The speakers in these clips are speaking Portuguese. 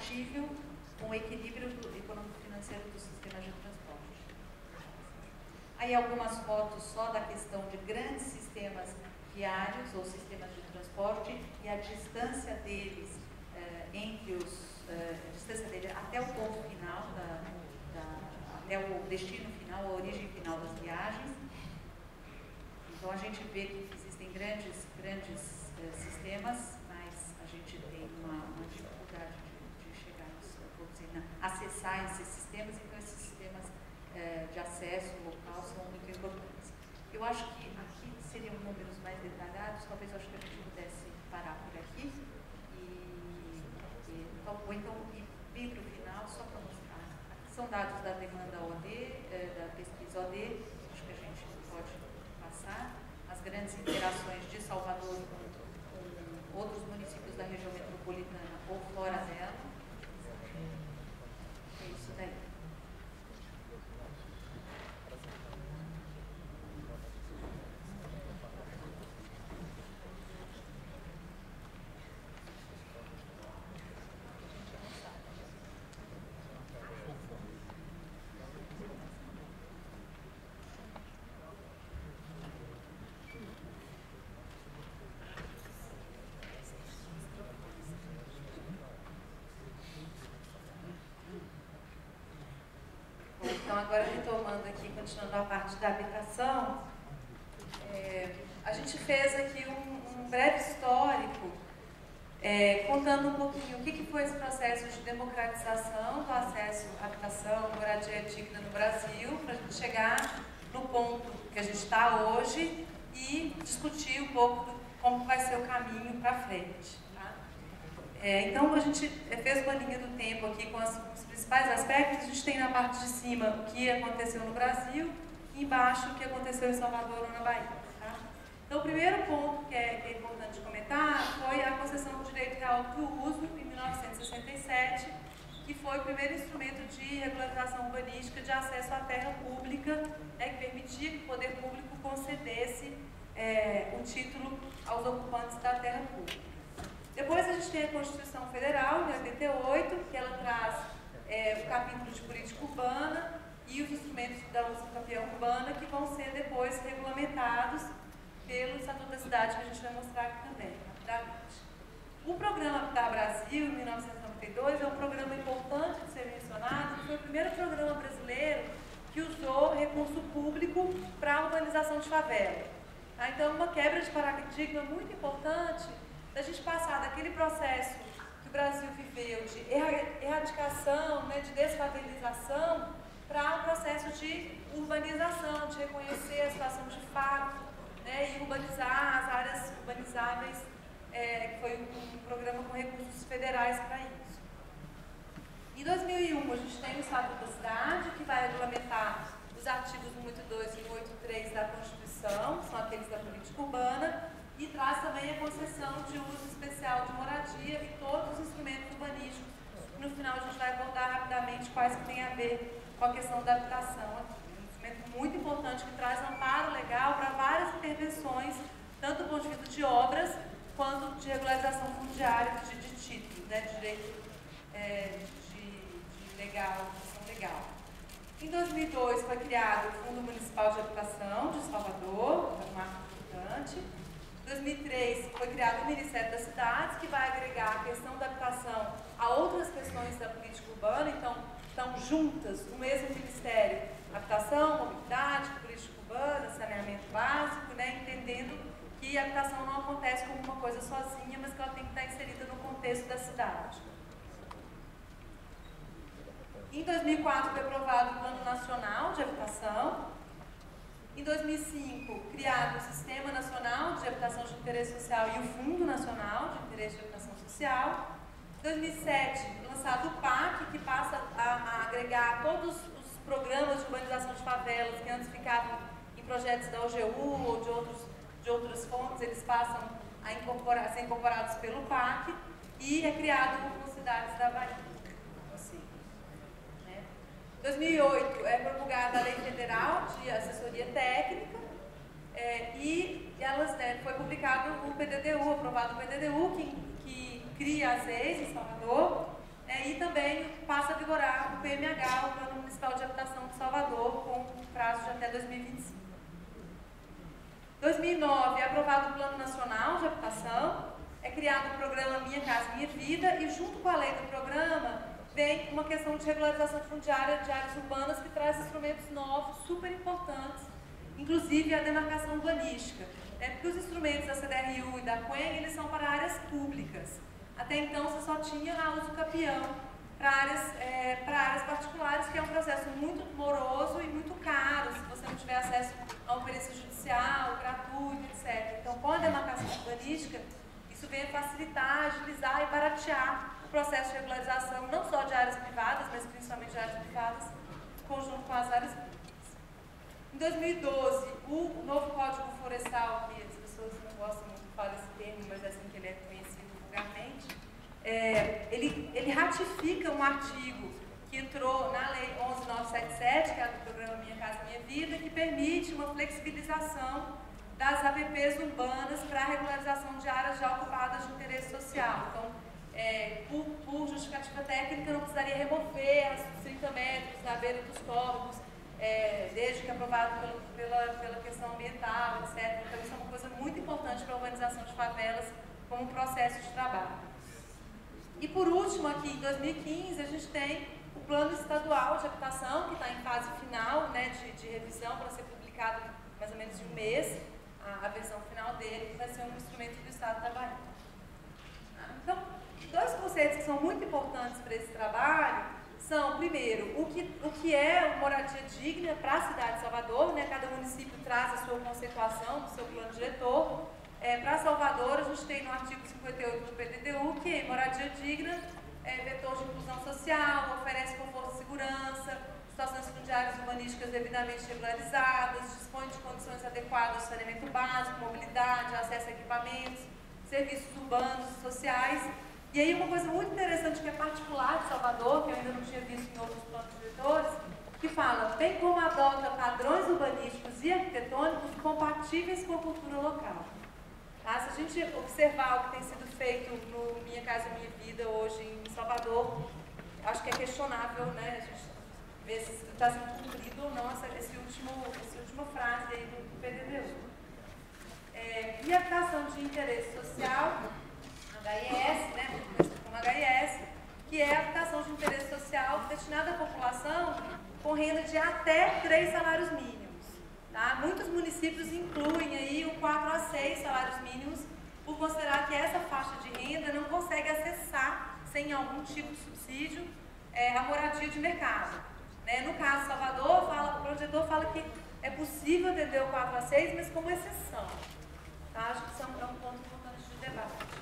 compatível com o equilíbrio econômico-financeiro do sistema de transporte. Aí algumas fotos só da questão de grandes sistemas viários ou sistemas de transporte e a distância deles a distância dele até o ponto final, até o destino final, a origem final das viagens. Então a gente vê que existem grandes sistemas, mas a gente tem uma dificuldade de chegar a acessar esses sistemas, então esses sistemas de acesso local são muito importantes. Eu acho que aqui seriam números mais detalhados, talvez eu acho que a gente pudesse parar por aqui ou então ir para o final só para mostrar. Aqui são dados da demanda OD, da pesquisa OD, acho que a gente pode passar. As grandes interações de Salvador com outros municípios da região metropolitana ou fora dela. É isso daí. Então, agora retomando aqui, continuando a parte da habitação, a gente fez aqui um breve histórico, contando um pouquinho o que foi esse processo de democratização do acesso à habitação, moradia digna no Brasil, para a gente chegar no ponto que a gente está hoje e discutir um pouco como vai ser o caminho para frente. Tá? Então, a gente fez uma linha do tempo aqui com os principais aspectos. A gente tem na parte de cima o que aconteceu no Brasil e embaixo o que aconteceu em Salvador ou na Bahia. Tá? Então, o primeiro ponto que é importante comentar foi a concessão do direito real do uso em 1967, que foi o primeiro instrumento de regularização urbanística de acesso à terra pública, que permitia que o poder público concedesse o título aos ocupantes da terra pública. Depois a gente tem a Constituição Federal, de 88, que ela traz o capítulo de política urbana e os instrumentos da uso campeã urbana, que vão ser depois regulamentados pelo Estatuto da Cidade, que a gente vai mostrar aqui também, rapidamente. O programa Habitar Brasil, em 1992, é um programa importante de ser mencionado, que foi o primeiro programa brasileiro que usou recurso público para a urbanização de favela. Tá? Então, uma quebra de paradigma muito importante da gente passar daquele processo que o Brasil viveu de erradicação, de desfavelização, para um processo de urbanização, de reconhecer a situação de fato, e urbanizar as áreas urbanizáveis, que foi um programa com recursos federais para isso. Em 2001, a gente tem o Estatuto da Cidade, que vai regulamentar os artigos 182 e 183 da Constituição, são aqueles da política urbana, e traz também a concessão de uso especial de moradia e todos os instrumentos urbanísticos. No final, a gente vai abordar rapidamente quais que têm a ver com a questão da habitação. Um instrumento muito importante que traz amparo legal para várias intervenções, tanto do ponto de vista de obras, quanto de regularização fundiária de títulos, de direito de legal. Em 2002, foi criado o Fundo Municipal de Habitação de Salvador, um marco importante. Em 2003, foi criado o Ministério das Cidades, que vai agregar a questão da habitação a outras questões da política urbana. Então, estão juntas no mesmo ministério, habitação, mobilidade, política urbana, saneamento básico, entendendo que a habitação não acontece como uma coisa sozinha, mas que ela tem que estar inserida no contexto da cidade. Em 2004, foi aprovado o Plano Nacional de Habitação. Em 2005, criado o Sistema Nacional de Habitação de Interesse Social e o Fundo Nacional de Interesse de Habitação Social. Em 2007, lançado o PAC, que passa a agregar todos os programas de urbanização de favelas que antes ficavam em projetos da OGU ou de outras fontes, eles passam a ser incorporados pelo PAC, e é criado o Grupo Cidades da Bahia. Em 2008, é promulgada a Lei Federal de Assessoria Técnica e foi publicado o PDDU, aprovado o PDDU, que cria as leis em Salvador, e também passa a vigorar o PMH, o Plano Municipal de Habitação de Salvador, com prazo de até 2025. 2009 é aprovado o Plano Nacional de Habitação, é criado o programa Minha Casa Minha Vida e junto com a lei do programa vem uma questão de regularização fundiária de áreas urbanas que traz instrumentos novos, super importantes, inclusive a demarcação urbanística. Porque os instrumentos da CDRU e da CUENG, eles são para áreas públicas. Até então, você só tinha a uso capião para áreas particulares, que é um processo muito moroso e muito caro, se você não tiver acesso a uma perícia judicial, gratuito, etc. Então, com a demarcação urbanística, isso vem facilitar, agilizar e baratear o processo de regularização, não só de áreas privadas, mas principalmente de áreas privadas, em conjunto com as áreas públicas. Em 2012, o novo Código Florestal, que as pessoas não gostam muito de falar esse termo, mas é assim que ele é conhecido vulgarmente, ele ratifica um artigo que entrou na Lei 11.977, que é do programa Minha Casa Minha Vida, que permite uma flexibilização das APPs urbanas para a regularização de áreas já ocupadas de interesse social. Então, por justificativa técnica, não precisaria remover os 30 metros da beira dos córregos, desde que aprovado pela questão ambiental, etc. Então, isso é uma coisa muito importante para a urbanização de favelas como processo de trabalho. E, por último, aqui em 2015, a gente tem o Plano Estadual de Habitação, que está em fase final, né, de revisão, para ser publicado mais ou menos em um mês, a versão final dele, que vai ser um instrumento do Estado da Bahia. Então, dois conceitos que são muito importantes para esse trabalho são, primeiro, o que é moradia digna para a cidade de Salvador, né? Cada município traz a sua conceituação do seu plano diretor. Para Salvador, a gente tem no artigo 58 do PDDU que moradia digna é vetor de inclusão social, oferece conforto e segurança, situações fundiárias urbanísticas devidamente regularizadas, dispõe de condições adequadas de saneamento básico, mobilidade, acesso a equipamentos, serviços urbanos e sociais. E aí uma coisa muito interessante que é particular de Salvador, que eu ainda não tinha visto em outros planos diretores, que fala, bem como adota padrões urbanísticos e arquitetônicos compatíveis com a cultura local. Tá? Se a gente observar o que tem sido feito no Minha Casa Minha Vida hoje em Salvador, acho que é questionável, né? A gente ver se está sendo cumprido ou não essa última frase aí do PDDU. E a habitação de interesse social, HIS, né, como HIS, que é a habitação de interesse social destinada à população com renda de até 3 salários mínimos. Tá? Muitos municípios incluem aí o 4 a 6 salários mínimos, por considerar que essa faixa de renda não consegue acessar, sem algum tipo de subsídio, a moradia de mercado. No caso de Salvador, o projetor fala que é possível atender o 4 a 6, mas como exceção. Tá? Acho que isso é um ponto importante de debate.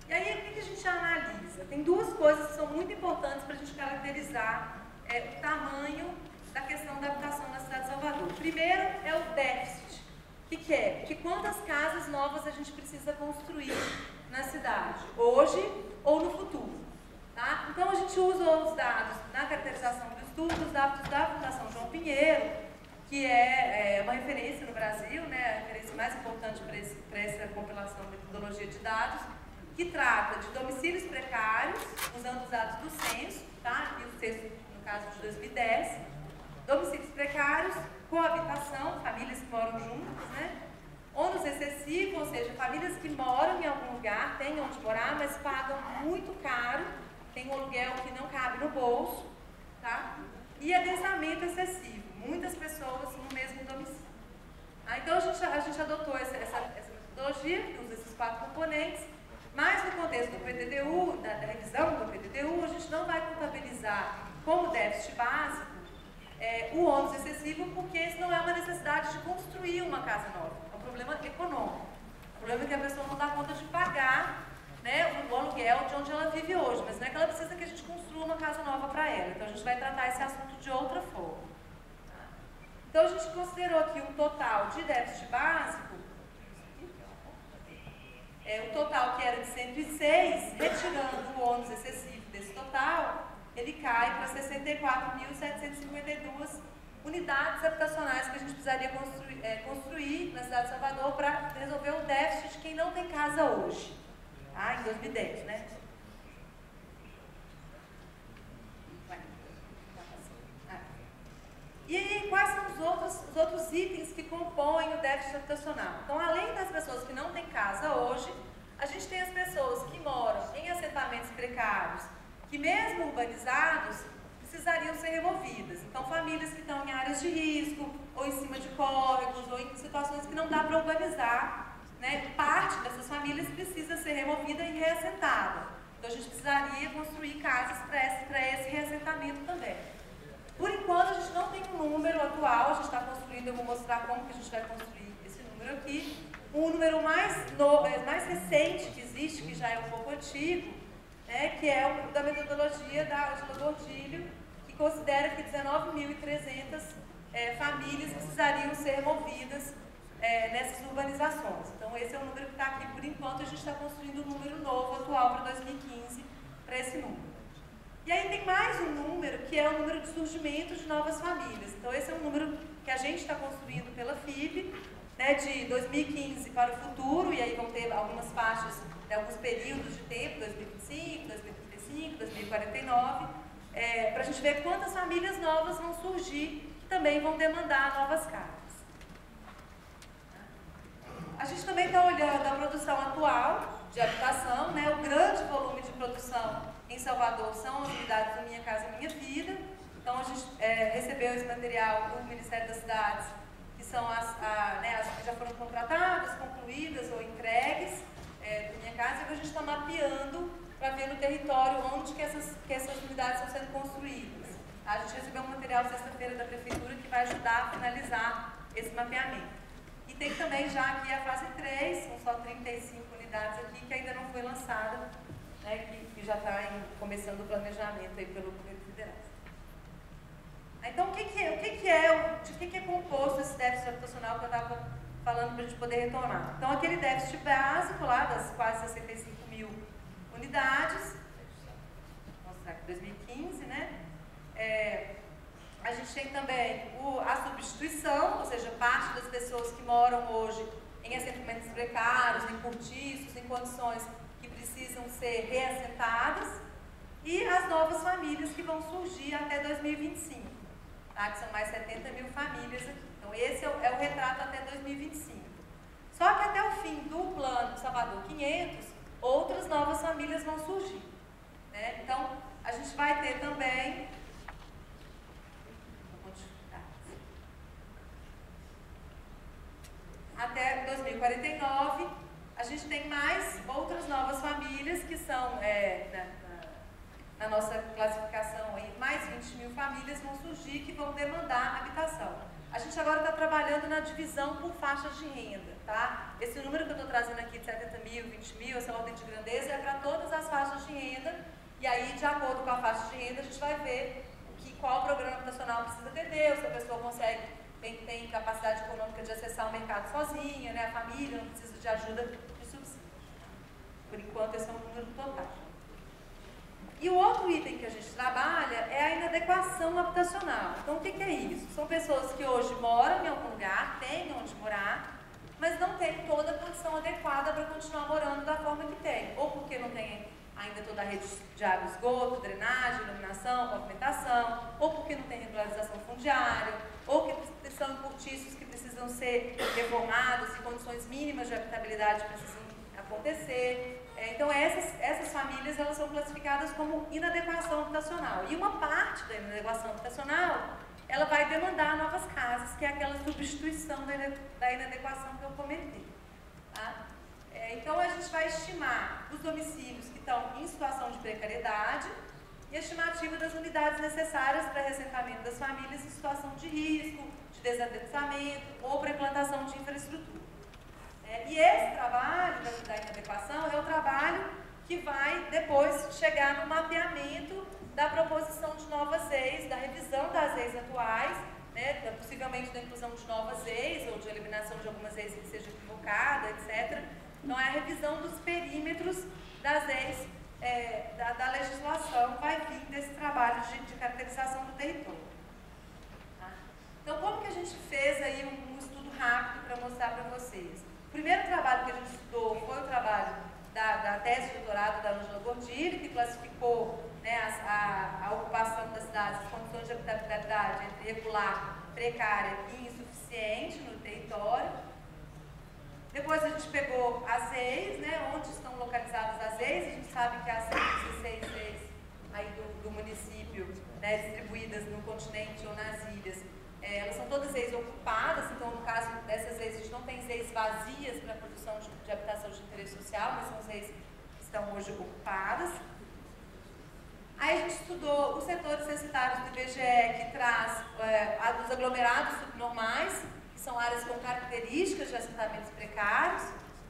E aí, o que a gente analisa? Tem duas coisas que são muito importantes para a gente caracterizar o tamanho da questão da habitação na cidade de Salvador. Primeiro é o déficit. O que é? Que quantas casas novas a gente precisa construir na cidade, hoje ou no futuro. Tá? Então, a gente usa os dados na caracterização do estudo, os dados da Fundação João Pinheiro, que é uma referência no Brasil, né, a referência mais importante para essa compilação de metodologia de dados, que trata de domicílios precários, usando os dados do censo, tá? E o censo, no caso de 2010, domicílios precários, coabitação, famílias que moram juntas, né? Ônus excessivo, ou seja, famílias que moram em algum lugar, têm onde morar, mas pagam muito caro, tem um aluguel que não cabe no bolso, tá? E adensamento excessivo, muitas pessoas no mesmo domicílio. Então, a gente adotou essa metodologia, que usa esses 4 componentes, mas no contexto do PDDU, da revisão do PDDU, a gente não vai contabilizar como déficit básico o ônus excessivo, porque isso não é uma necessidade de construir uma casa nova, é um problema econômico. O problema é que a pessoa não dá conta de pagar, né, o aluguel de onde ela vive hoje, mas não é que ela precisa que a gente construa uma casa nova para ela. Então a gente vai tratar esse assunto de outra forma. Tá? Então a gente considerou aqui um total de déficit básico, o total que era de 106, retirando o ônus excessivo desse total, ele cai para 64.752 unidades habitacionais que a gente precisaria construir na cidade de Salvador para resolver o déficit de quem não tem casa hoje. Em 2010, né? déficit habitacional. Então, além das pessoas que não têm casa hoje, a gente tem as pessoas que moram em assentamentos precários, que mesmo urbanizados, precisariam ser removidas. Então, famílias que estão em áreas de risco, ou em cima de córregos, ou em situações que não dá para urbanizar, né? Parte dessas famílias precisa ser removida e reassentada. Então, a gente precisaria construir casas para esse reassentamento também. Por enquanto, a gente não tem um número atual, a gente está construindo, eu vou mostrar como que a gente vai construir esse número aqui. O número mais recente que existe, que já é um pouco antigo, né, que é o da metodologia da Angela Gordilho, que considera que 19.300 famílias precisariam ser removidas nessas urbanizações. Então, esse é o número que está aqui por enquanto. A gente está construindo um número novo, atual, para 2015, para esse número. E aí tem mais um número, que é o número de surgimento de novas famílias. Então, esse é um número que a gente está construindo pela FIB, né, de 2015 para o futuro, e aí vão ter algumas faixas, né, alguns períodos de tempo, 2025, 2035, 2049, para a gente ver quantas famílias novas vão surgir, que também vão demandar novas casas. A gente também está olhando a produção atual de habitação, né, o grande volume de produção em Salvador são as unidades do Minha Casa Minha Vida. Então, a gente recebeu esse material do Ministério das Cidades, que são as que já foram contratadas, concluídas ou entregues do Minha Casa, e a gente está mapeando para ver no território onde que essas unidades estão sendo construídas. A gente recebeu um material sexta-feira da Prefeitura que vai ajudar a finalizar esse mapeamento. E tem também já aqui a fase 3, são só 35 unidades aqui, que ainda não foi lançada, né, que já está começando o planejamento aí pelo governo federal. Então, de que é composto esse déficit habitacional que eu estava falando para a gente poder retornar? Então, aquele déficit básico lá das quase 65 mil unidades, vou mostrar aqui 2015, né? A gente tem também a substituição, ou seja, parte das pessoas que moram hoje em assentamentos precários, em cortiços, em condições que precisam ser reassentadas, e as novas famílias que vão surgir até 2025, tá? Que são mais 70 mil famílias aqui. Então, esse é o retrato até 2025. Só que até o fim do plano Salvador 500, outras novas famílias vão surgir, né? Então, a gente vai ter também... Até 2049, a gente tem mais outras novas famílias que são, na nossa classificação, aí, mais 20 mil famílias vão surgir que vão demandar habitação. A gente agora está trabalhando na divisão por faixas de renda, tá? Esse número que eu estou trazendo aqui de 70 mil, 20 mil, essa ordem de grandeza é para todas as faixas de renda, e aí, de acordo com a faixa de renda, a gente vai ver qual programa habitacional precisa atender, se a pessoa consegue... tem capacidade econômica de acessar o mercado sozinha, né? A família não precisa de ajuda de subsídio. Por enquanto, esse é o número total. E o outro item que a gente trabalha é a inadequação habitacional. Então, o que é isso? São pessoas que hoje moram em algum lugar, têm onde morar, mas não têm toda a condição adequada para continuar morando da forma que tem. Ou porque não tem ainda toda a rede de água, esgoto, drenagem, iluminação, pavimentação, ou porque não tem regularização fundiária, ou que são cortiços que precisam ser reformados e condições mínimas de habitabilidade precisam acontecer. Então, essas famílias elas são classificadas como inadequação habitacional. E uma parte da inadequação habitacional, ela vai demandar novas casas, que é aquela substituição da inadequação que eu comentei. Tá? Então, a gente vai estimar os domicílios que estão em situação de precariedade e a estimativa das unidades necessárias para reassentamento das famílias em situação de risco, de desadensamento ou para implantação de infraestrutura. E esse trabalho da inadequação é o trabalho que vai depois chegar no mapeamento da proposição de novas leis, da revisão das leis atuais, né, possivelmente da inclusão de novas leis ou de eliminação de algumas leis que seja equivocada, etc. Então, é a revisão dos perímetros das leis, da legislação, vai vir desse trabalho de caracterização do território. Tá? Então, como que a gente fez aí um estudo rápido para mostrar para vocês? O primeiro trabalho que a gente estudou foi o trabalho da tese de doutorado da Angela Gordilho, que classificou, né, a ocupação das cidades, as condições de habitabilidade entre regular, precária e insuficiente no território. gente pegou as EIs, né, onde estão localizadas as EIs, a gente sabe que as 116 EIs aí do município, né, distribuídas no continente ou nas ilhas, elas são todas EIs ocupadas, então no caso dessas EIs a gente não tem EIs vazias para a produção de habitação de interesse social, mas são as EIs que estão hoje ocupadas. Aí a gente estudou os setores censitários do IBGE, que traz a dos aglomerados subnormais, que são áreas com características de assentamentos precários,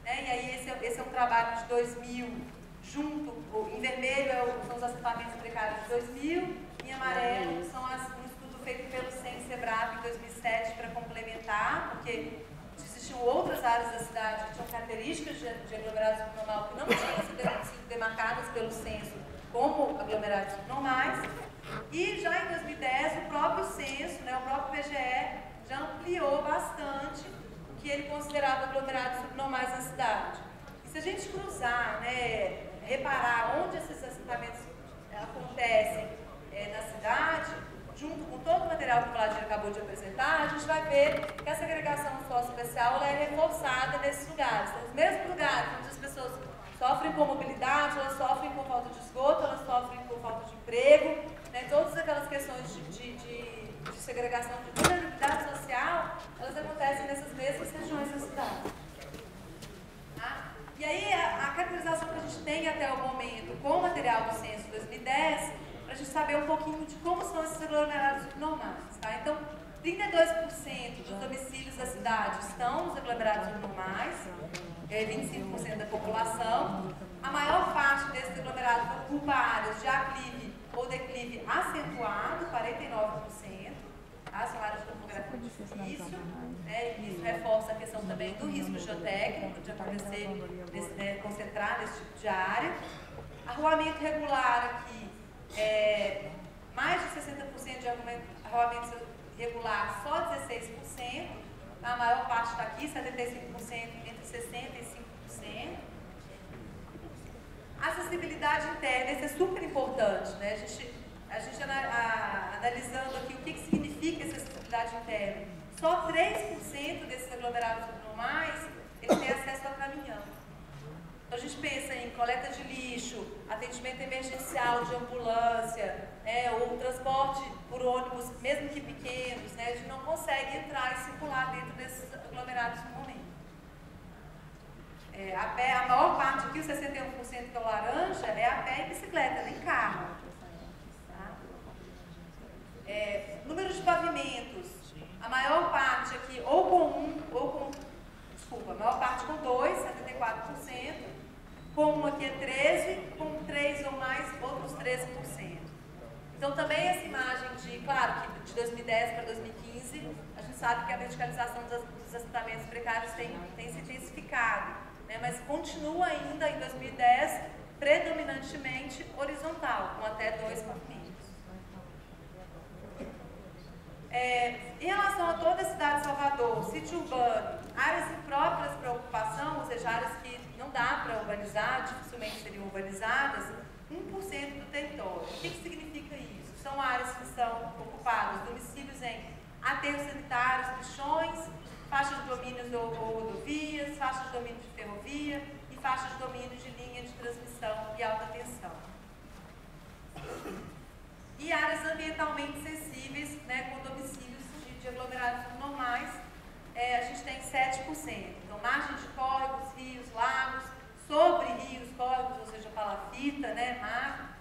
né? E aí esse é um trabalho de 2000, em vermelho são os assentamentos precários de 2000, em amarelo são um estudo feito pelo CEN-SEBRAP em 2007 para complementar, porque existiam outras áreas da cidade que tinham características de aglomerado subnormal que não tinham sido demarcadas pelo censo como aglomerados subnormais. E já em 2010 o próprio censo, né, o próprio IBGE já ampliou bastante o que ele considerava aglomerados subnormais na cidade. E se a gente cruzar, né, reparar onde esses assentamentos acontecem na cidade, junto com todo o material que o Vladir acabou de apresentar, a gente vai ver que a segregação socioespacial ela é reforçada nesses lugares. Então, os mesmos lugares onde as pessoas sofrem com mobilidade, elas sofrem com falta de esgoto, elas sofrem com falta de emprego, né, todas aquelas questões de segregação, de vulnerabilidade social, elas acontecem nessas mesmas regiões da cidade. Tá? E aí, a caracterização que a gente tem até o momento com o material do censo 2010, para a gente saber um pouquinho de como são esses aglomerados subnormais. Tá? Então, 32% dos domicílios da cidade estão nos aglomerados subnormais, 25% da população. A maior parte desses aglomerados ocupa áreas de aclive ou declive acentuado, 49%. Tá? São áreas de topografia difícil, né? E isso reforça a questão também do risco geotécnico, de acontecer, concentrar nesse tipo de área. Arruamento regular aqui, mais de 60% de arruamento regular, só 16%. A maior parte está aqui, 75%, entre 60% e 5%. Acessibilidade interna, isso é super importante, né? A gente analisando aqui o que significa essa acessibilidade interna. Só 3% desses aglomerados subnormais, eles têm acesso a caminhão. Então a gente pensa em coleta de lixo, atendimento emergencial de ambulância, ou transporte por ônibus, mesmo que pequenos, né? A gente não consegue entrar e circular dentro desses aglomerados no momento. A maior parte aqui, os 61% que é o laranja, é a pé e bicicleta, nem carro. Tá? Número de pavimentos, a maior parte aqui, a maior parte com 2, 74%, com um aqui é 13%, com 3 ou mais, outros 13%. Então também essa imagem claro que de 2010 para 2015, a gente sabe que a verticalização dos assentamentos precários tem se intensificado, né, mas continua ainda em 2010 predominantemente horizontal, com até 2 pavimentos. Em relação a toda a cidade de Salvador, sítio urbano, áreas impróprias para ocupação, ou seja, áreas que não dá para urbanizar, dificilmente seriam urbanizadas, 1% do território. O que significa isso? São áreas que são ocupadas, domicílios em aterros sanitários, lixões, faixas de domínios ou rodovias, faixas de domínio de ferrovia e faixas de domínio de linha de transmissão e alta tensão. E áreas ambientalmente sensíveis, né, com domicílios de aglomerados normais, a gente tem 7%. Então, margem de córregos, rios, lagos, sobre rios, córregos, ou seja, palafita, né, mar,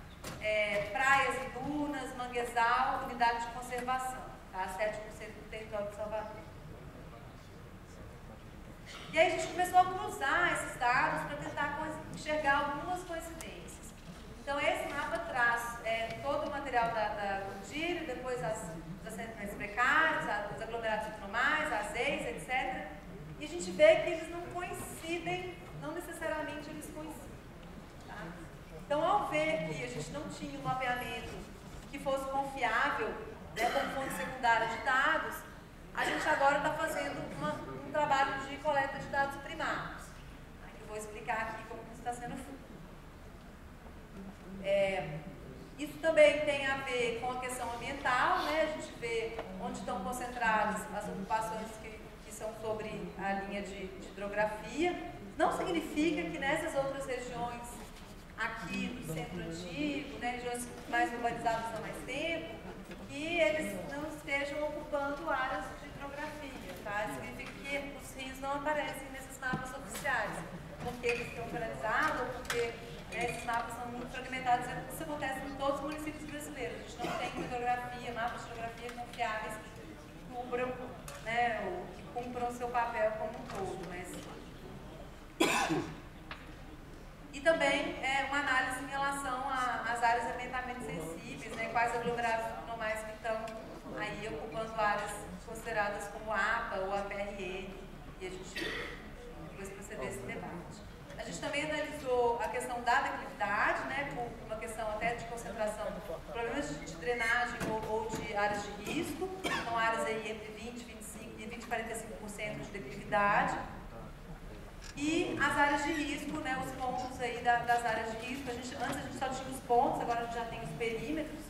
praias e dunas, manguezal, unidade de conservação, tá? 7% do território de Salvador. E aí a gente começou a cruzar esses dados para tentar enxergar algumas coincidências. Então, esse mapa traz todo o material da Gundírio, depois os assentamentos precários, os aglomerados subnormais, as EIs, etc. E a gente vê que eles não coincidem, não necessariamente eles coincidem. Tá? Então, ao ver que a gente não tinha um mapeamento que fosse confiável, né, como fonte secundária de dados, a gente agora está fazendo um trabalho de coleta de dados primários, tá? Que eu vou explicar aqui como isso está sendo feito. Isso também tem a ver com a questão ambiental, né? A gente vê onde estão concentradas as ocupações que são sobre a linha de hidrografia. Não significa que nessas outras regiões aqui do centro antigo, né, regiões mais urbanizadas há mais tempo, que eles não estejam ocupando áreas de hidrografia, tá? Significa que os rios não aparecem nesses mapas oficiais, porque eles estão localizados ou porque esses mapas são muito fragmentados. Isso acontece em todos os municípios brasileiros. A gente não tem hidrografia, mapas de hidrografia confiáveis que cubram, né, ou que cumpram o seu papel como um todo. E também uma análise em relação às áreas ambientalmente sensíveis, né, quais aglomerados normais que estão aí ocupando áreas consideradas como APA ou APRN, e a gente depois proceder esse debate. A gente também analisou a questão da declividade, né, por uma questão até de concentração, problemas de drenagem ou de áreas de risco, são áreas aí entre 20 e 45% de declividade. E as áreas de risco, né, os pontos aí das áreas de risco, antes a gente só tinha os pontos, agora a gente já tem os perímetros,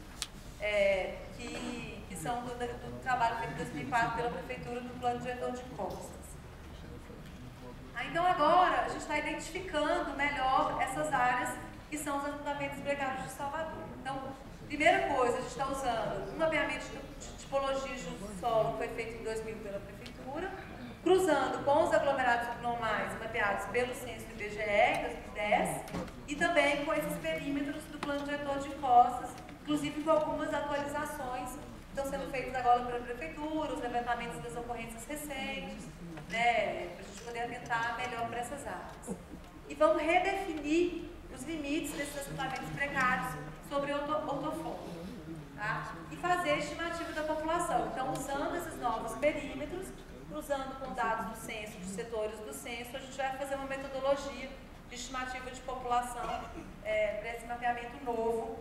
que são do trabalho feito em 2004 pela Prefeitura do Plano Diretor de Costas. Então agora a gente está identificando melhor essas áreas que são os assentamentos precários de Salvador. Então, primeira coisa, a gente está usando um mapeamento de tipologias do solo que foi feito em 2000 pela Prefeitura, cruzando com os aglomerados normais mapeados pelo censo do IBGE, em 2010, e também com esses perímetros do Plano Diretor de Costas, inclusive com algumas atualizações que estão sendo feitas agora pela Prefeitura, os levantamentos das ocorrências recentes, né, para a gente poder atentar melhor para essas áreas. E vamos redefinir os limites desses assentamentos precários sobre ortofônia, tá? E fazer a estimativa da população. Então, usando esses novos perímetros, cruzando com dados do censo, de setores do censo, a gente vai fazer uma metodologia de estimativa de população para esse mapeamento novo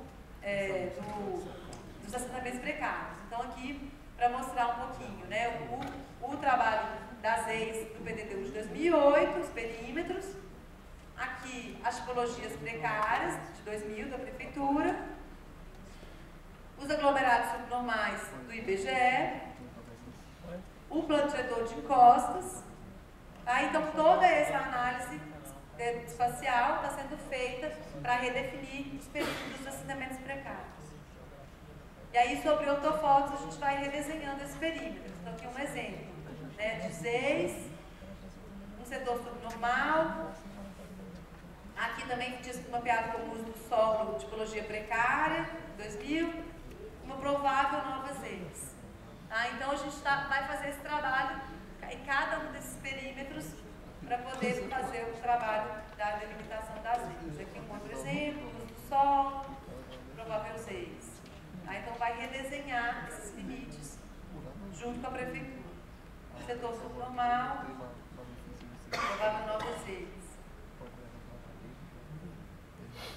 dos assentamentos precários. Então, aqui, para mostrar um pouquinho, né, o trabalho das EIs do PDDU de 2008, os perímetros, aqui as tipologias precárias de 2000 da Prefeitura, os aglomerados subnormais do IBGE, o Plano Diretor de Costas, tá? Então toda essa análise espacial está sendo feita para redefinir os perímetros dos assentamentos precários. E aí sobre ortofotos a gente vai redesenhando esse perímetro. Então aqui um exemplo, né, de 6, um setor subnormal, aqui também mapeado como uso do solo, tipologia precária, 2000, uma provável novas EIs. Tá? Então a gente vai fazer esse trabalho em cada um desses perímetros para poder fazer o trabalho da delimitação das EIs. Aqui um outro exemplo, uso do solo, provável EIs. Tá? Então vai redesenhar esses limites junto com a Prefeitura. Setor subnormal, provável novas EIs.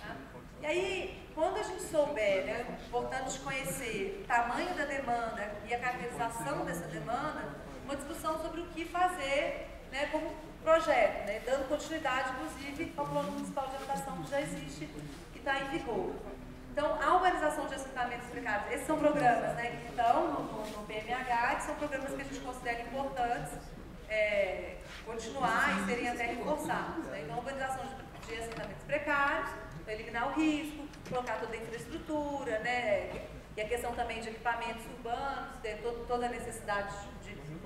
Tá? E aí, quando a gente souber, né, é importante conhecer o tamanho da demanda e a caracterização dessa demanda, uma discussão sobre o que fazer, né, como projeto, né, dando continuidade, inclusive, ao Plano Municipal de Habitação que já existe e está em vigor. Então, a urbanização de assentamentos precários, esses são programas, né, que estão no PMH, que são programas que a gente considera importantes continuar e serem até reforçados. Né? Então, a urbanização de assentamentos precários, para eliminar o risco, colocar toda a infraestrutura, né? E a questão também de equipamentos urbanos, ter toda a necessidade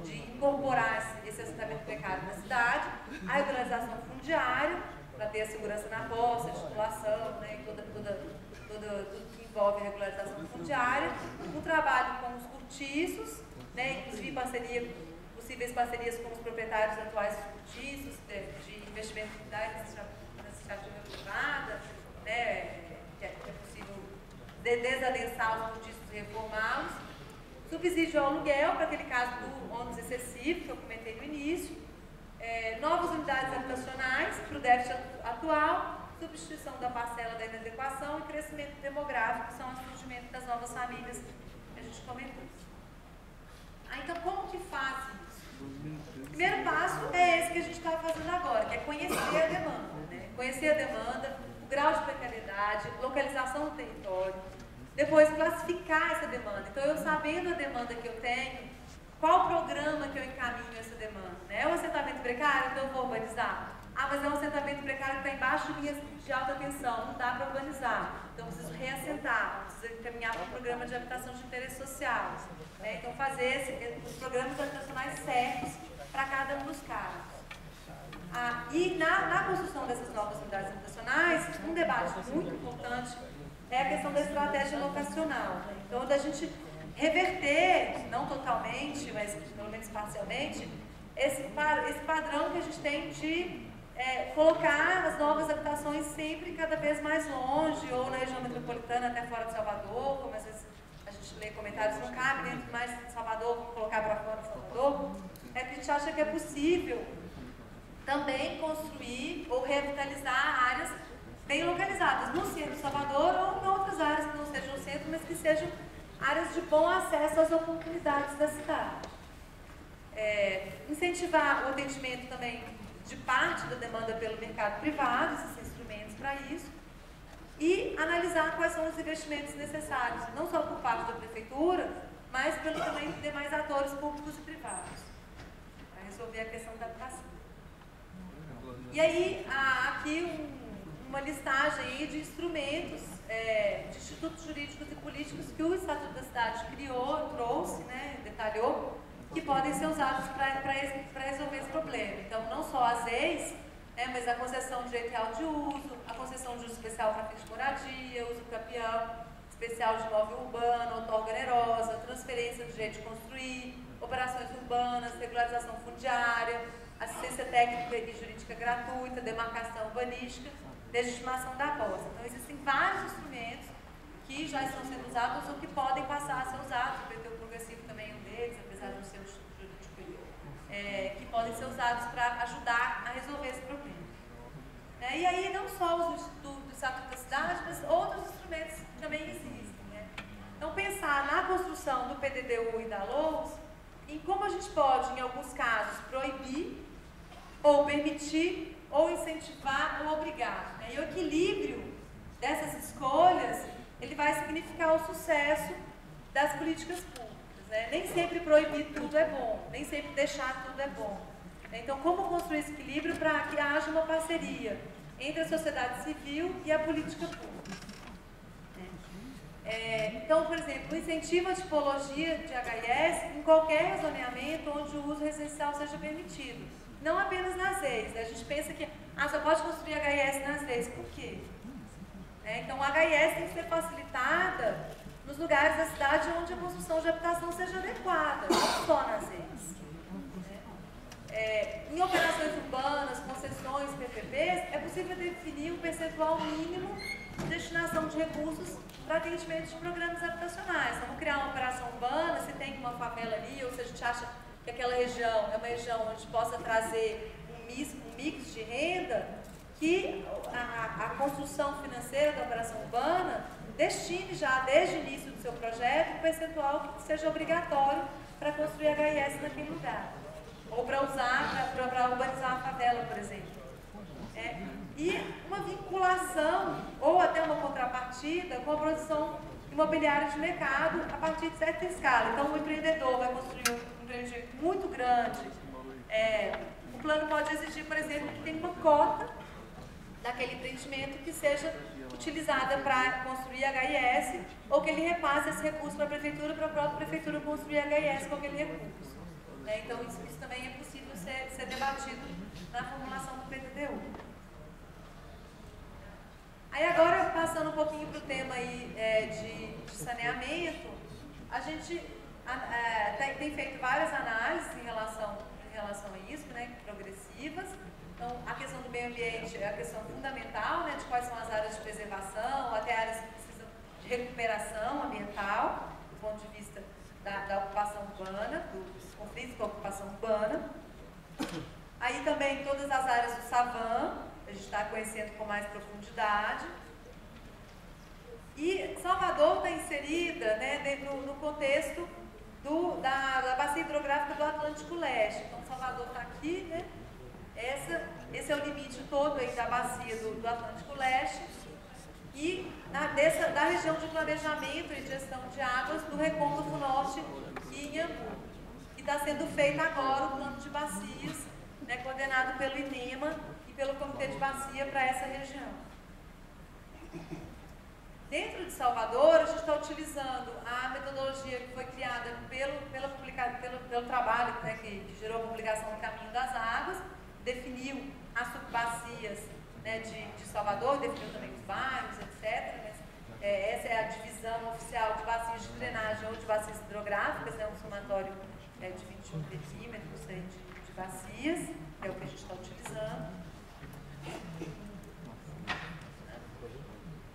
de incorporar esse assentamento precário na cidade, a regularização fundiária, para ter a segurança na posse, a titulação, né? E tudo que envolve a regularização fundiária, o trabalho com os cortiços, né? Inclusive possíveis parcerias com os proprietários atuais dos cortiços, de investimento da iniciativa privada, né, que é possível desadensar os cortiços e reformá-los. Subsídio ao aluguel, para aquele caso do ônus excessivo, que eu comentei no início. Novas unidades habitacionais para o déficit atual, substituição da parcela da inadequação e crescimento demográfico, são o surgimento das novas famílias que a gente comentou. Então, como que faz isso? O primeiro passo é esse que a gente está fazendo agora, que é conhecer a demanda. Né? Conhecer a demanda, o grau de precariedade, localização do território, depois classificar essa demanda. Então, eu sabendo a demanda que eu tenho, qual programa que eu encaminho essa demanda? Né? É um assentamento precário, então eu vou urbanizar? Ah, mas é um assentamento precário que está embaixo de linhas de alta tensão, não dá para urbanizar. Então, preciso reassentar, preciso encaminhar para um programa de habitação de interesse social. Então, fazer os programas habitacionais certos para cada um dos casos. E na construção dessas novas unidades habitacionais, um debate muito importante é a questão da estratégia locacional. Então, da gente reverter, não totalmente, mas pelo menos parcialmente, esse padrão que a gente tem de colocar as novas habitações sempre cada vez mais longe, ou na região metropolitana até fora de Salvador, como às vezes a gente lê comentários, não cabe dentro mais de Salvador, vamos colocar para fora de Salvador, que a gente acha que é possível também construir ou revitalizar áreas bem localizadas no centro de Salvador ou em outras áreas que não sejam o centro, mas que sejam áreas de bom acesso às oportunidades da cidade. Incentivar o atendimento também de parte da demanda pelo mercado privado, esses instrumentos para isso, e analisar quais são os investimentos necessários, não só por parte da prefeitura, mas pelo também demais atores públicos e privados, para resolver a questão da habitação. E aí, aqui uma listagem aí de instrumentos, de institutos jurídicos e políticos que o Estatuto da Cidade criou, trouxe, detalhou, que podem ser usados para resolver esse problema. Então, não só as EIs, mas a concessão de direito real de uso, a concessão de uso especial para fins de moradia, uso campeão, especial de imóvel urbano, outorga onerosa, transferência do direito de construir, operações urbanas, regularização fundiária, assistência técnica e jurídica gratuita, demarcação urbanística, legitimação da posse. Então, existem vários instrumentos que já estão sendo usados ou que podem passar a ser usados. O PTU progressivo também é um deles, apesar de não ser um jurídico, que podem ser usados para ajudar a resolver esse problema. E aí, não só os do Estatuto da Cidade, mas outros instrumentos que também existem. Então, pensar na construção do PDDU e da LOUS, em como a gente pode, em alguns casos, proibir, ou permitir, ou incentivar, ou obrigar. E o equilíbrio dessas escolhas, ele vai significar o sucesso das políticas públicas. Nem sempre proibir tudo é bom, nem sempre deixar tudo é bom. Então, como construir esse equilíbrio para que haja uma parceria entre a sociedade civil e a política pública? Então, por exemplo, incentiva a tipologia de HIS em qualquer zoneamento onde o uso residencial seja permitido. Não apenas nas EIs. A gente pensa que só pode construir HIS nas EIs. Por quê? Então, a HIS tem que ser facilitada nos lugares da cidade onde a construção de habitação seja adequada, não só nas EIs. Em operações urbanas, concessões, PPPs, é possível definir um percentual mínimo de destinação de recursos para atendimento de programas habitacionais. Vamos criar uma operação urbana, se tem uma favela ali, ou se a gente acha que aquela região é uma região onde possa trazer um mix de renda, que a construção financeira da operação urbana destine já, desde o início do seu projeto, um percentual que seja obrigatório para construir HIS naquele lugar. Ou para usar, para urbanizar a favela, por exemplo. E uma vinculação, ou até uma contrapartida, com a produção imobiliária de mercado a partir de certa escala. Então, o empreendedor vai construir um empreendimento muito grande. O plano pode exigir, por exemplo, que tenha uma cota daquele empreendimento que seja utilizada para construir HIS, ou que ele repasse esse recurso para a prefeitura, para a própria prefeitura construir HIS com aquele recurso. Então, isso também é possível ser debatido na formulação do PDDU. Aí agora, passando um pouquinho para o tema aí, de saneamento, a gente tem feito várias análises em relação a isso, progressivas. Então, a questão do meio ambiente é a questão fundamental, de quais são as áreas de preservação, até áreas que precisam de recuperação ambiental, do ponto de vista da ocupação urbana, dos conflitos com a ocupação urbana. Aí também todas as áreas do Savan, a gente está conhecendo com mais profundidade. E Salvador está inserida no contexto da bacia hidrográfica do Atlântico Leste. Então, Salvador está aqui, esse é o limite todo aí da bacia do Atlântico Leste e da região de planejamento e gestão de águas do Recôncavo Norte e Inhambu. E está sendo feito agora o plano de bacias, coordenado pelo INEMA e pelo bacia para essa região. Dentro de Salvador, a gente está utilizando a metodologia que foi criada pelo trabalho, né, que gerou a publicação do Caminho das Águas, definiu as subbacias, né, de Salvador, definiu também os bairros, etc. Mas, essa é a divisão oficial de bacias de drenagem ou de bacias hidrográficas, né, um somatório de 21 decímetros aí, de bacias, é o que a gente está utilizando.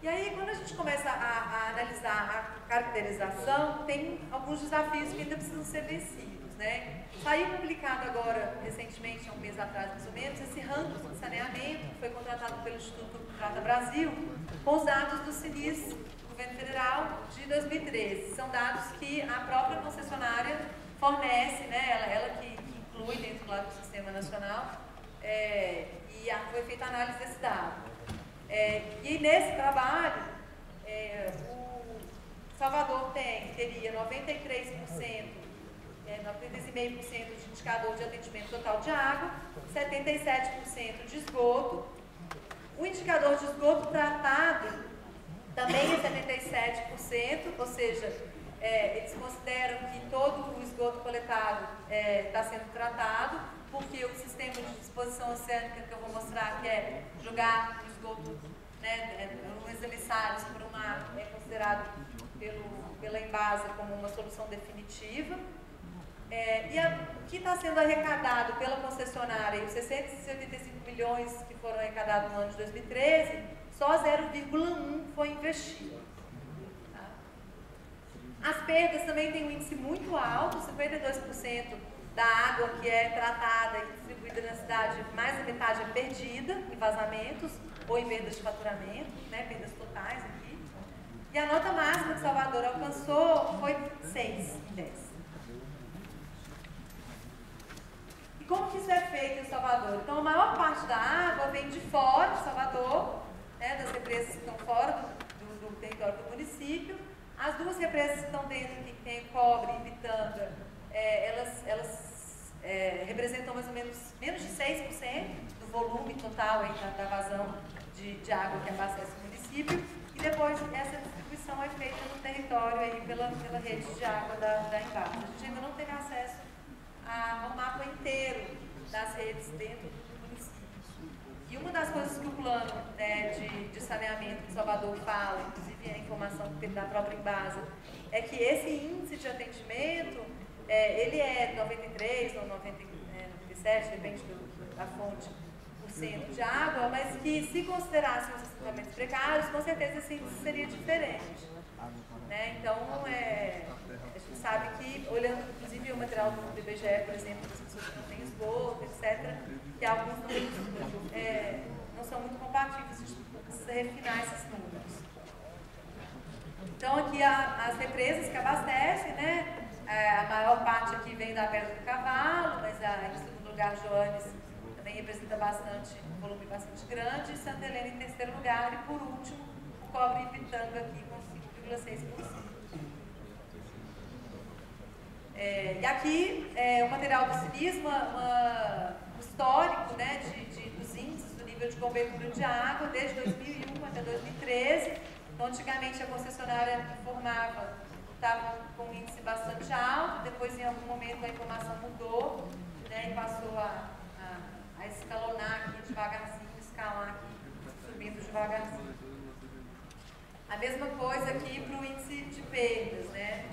E aí, quando a gente começa a analisar a caracterização, tem alguns desafios que ainda precisam ser vencidos, né? Saiu publicado agora, recentemente, há um mês atrás mais ou menos, esse ranking de saneamento, que foi contratado pelo Instituto Prata Brasil, com os dados do CINIS, do Governo Federal, de 2013. São dados que a própria concessionária fornece, né? Ela que inclui dentro lá do Sistema Nacional, e foi feita a análise desse dado. E nesse trabalho, o Salvador teria 93%, 93,5% de indicador de atendimento total de água, 77% de esgoto. O indicador de esgoto tratado também é 77%, ou seja, eles consideram que todo o esgoto coletado está sendo tratado, porque o sistema de disposição oceânica que eu vou mostrar, que é jogar o esgoto, né, os emissários para o mar, é considerado pela Embasa como uma solução definitiva. E o que está sendo arrecadado pela concessionária, os 685 milhões que foram arrecadados no ano de 2013, só 0,1 foi investido. Tá? As perdas também têm um índice muito alto, 52% da água que é tratada e distribuída na cidade, mais da metade é perdida em vazamentos ou em perdas de faturamento, né, perdas totais aqui. E a nota máxima que Salvador alcançou foi 6 em 10. E como que isso é feito em Salvador? Então, a maior parte da água vem de fora de Salvador, né, das represas que estão fora do território do município. As duas represas que estão dentro, que tem Cobre e Pitanga, elas representam mais ou menos de 6% do volume total aí da vazão de água que abastece o município, e depois essa distribuição é feita no território aí pela rede de água da Embasa. A gente ainda não teve acesso ao mapa inteiro das redes dentro do município. E uma das coisas que o plano, né, de saneamento de Salvador fala, inclusive a informação que teve da própria Embasa, é que esse índice de atendimento, ele é 93 ou 97, depende da fonte, por cento de água, mas que se considerassem os assentamentos precários, com certeza esse índice seria diferente. Né? Então, a gente sabe que, olhando inclusive o material do IBGE, por exemplo, das pessoas que não têm esgoto, etc., que alguns números não são muito compatíveis, a gente precisa refinar esses números. Então, aqui as represas que abastecem, né? A maior parte aqui vem da Pedra do Cavalo, mas em segundo lugar, Joanes também representa um volume bastante grande, e Santa Helena em terceiro lugar, e por último, o Cobre e Pitanga aqui com 5,6%. E aqui o material do CINIS, um histórico, né, dos índices do nível de cobertura de água desde 2001 até 2013. Então, antigamente a concessionária informava, estava com um índice bastante alto, depois em algum momento a informação mudou, né, e passou a escalonar aqui devagarzinho, escalar aqui, subindo devagarzinho. A mesma coisa aqui para o índice de perdas, né?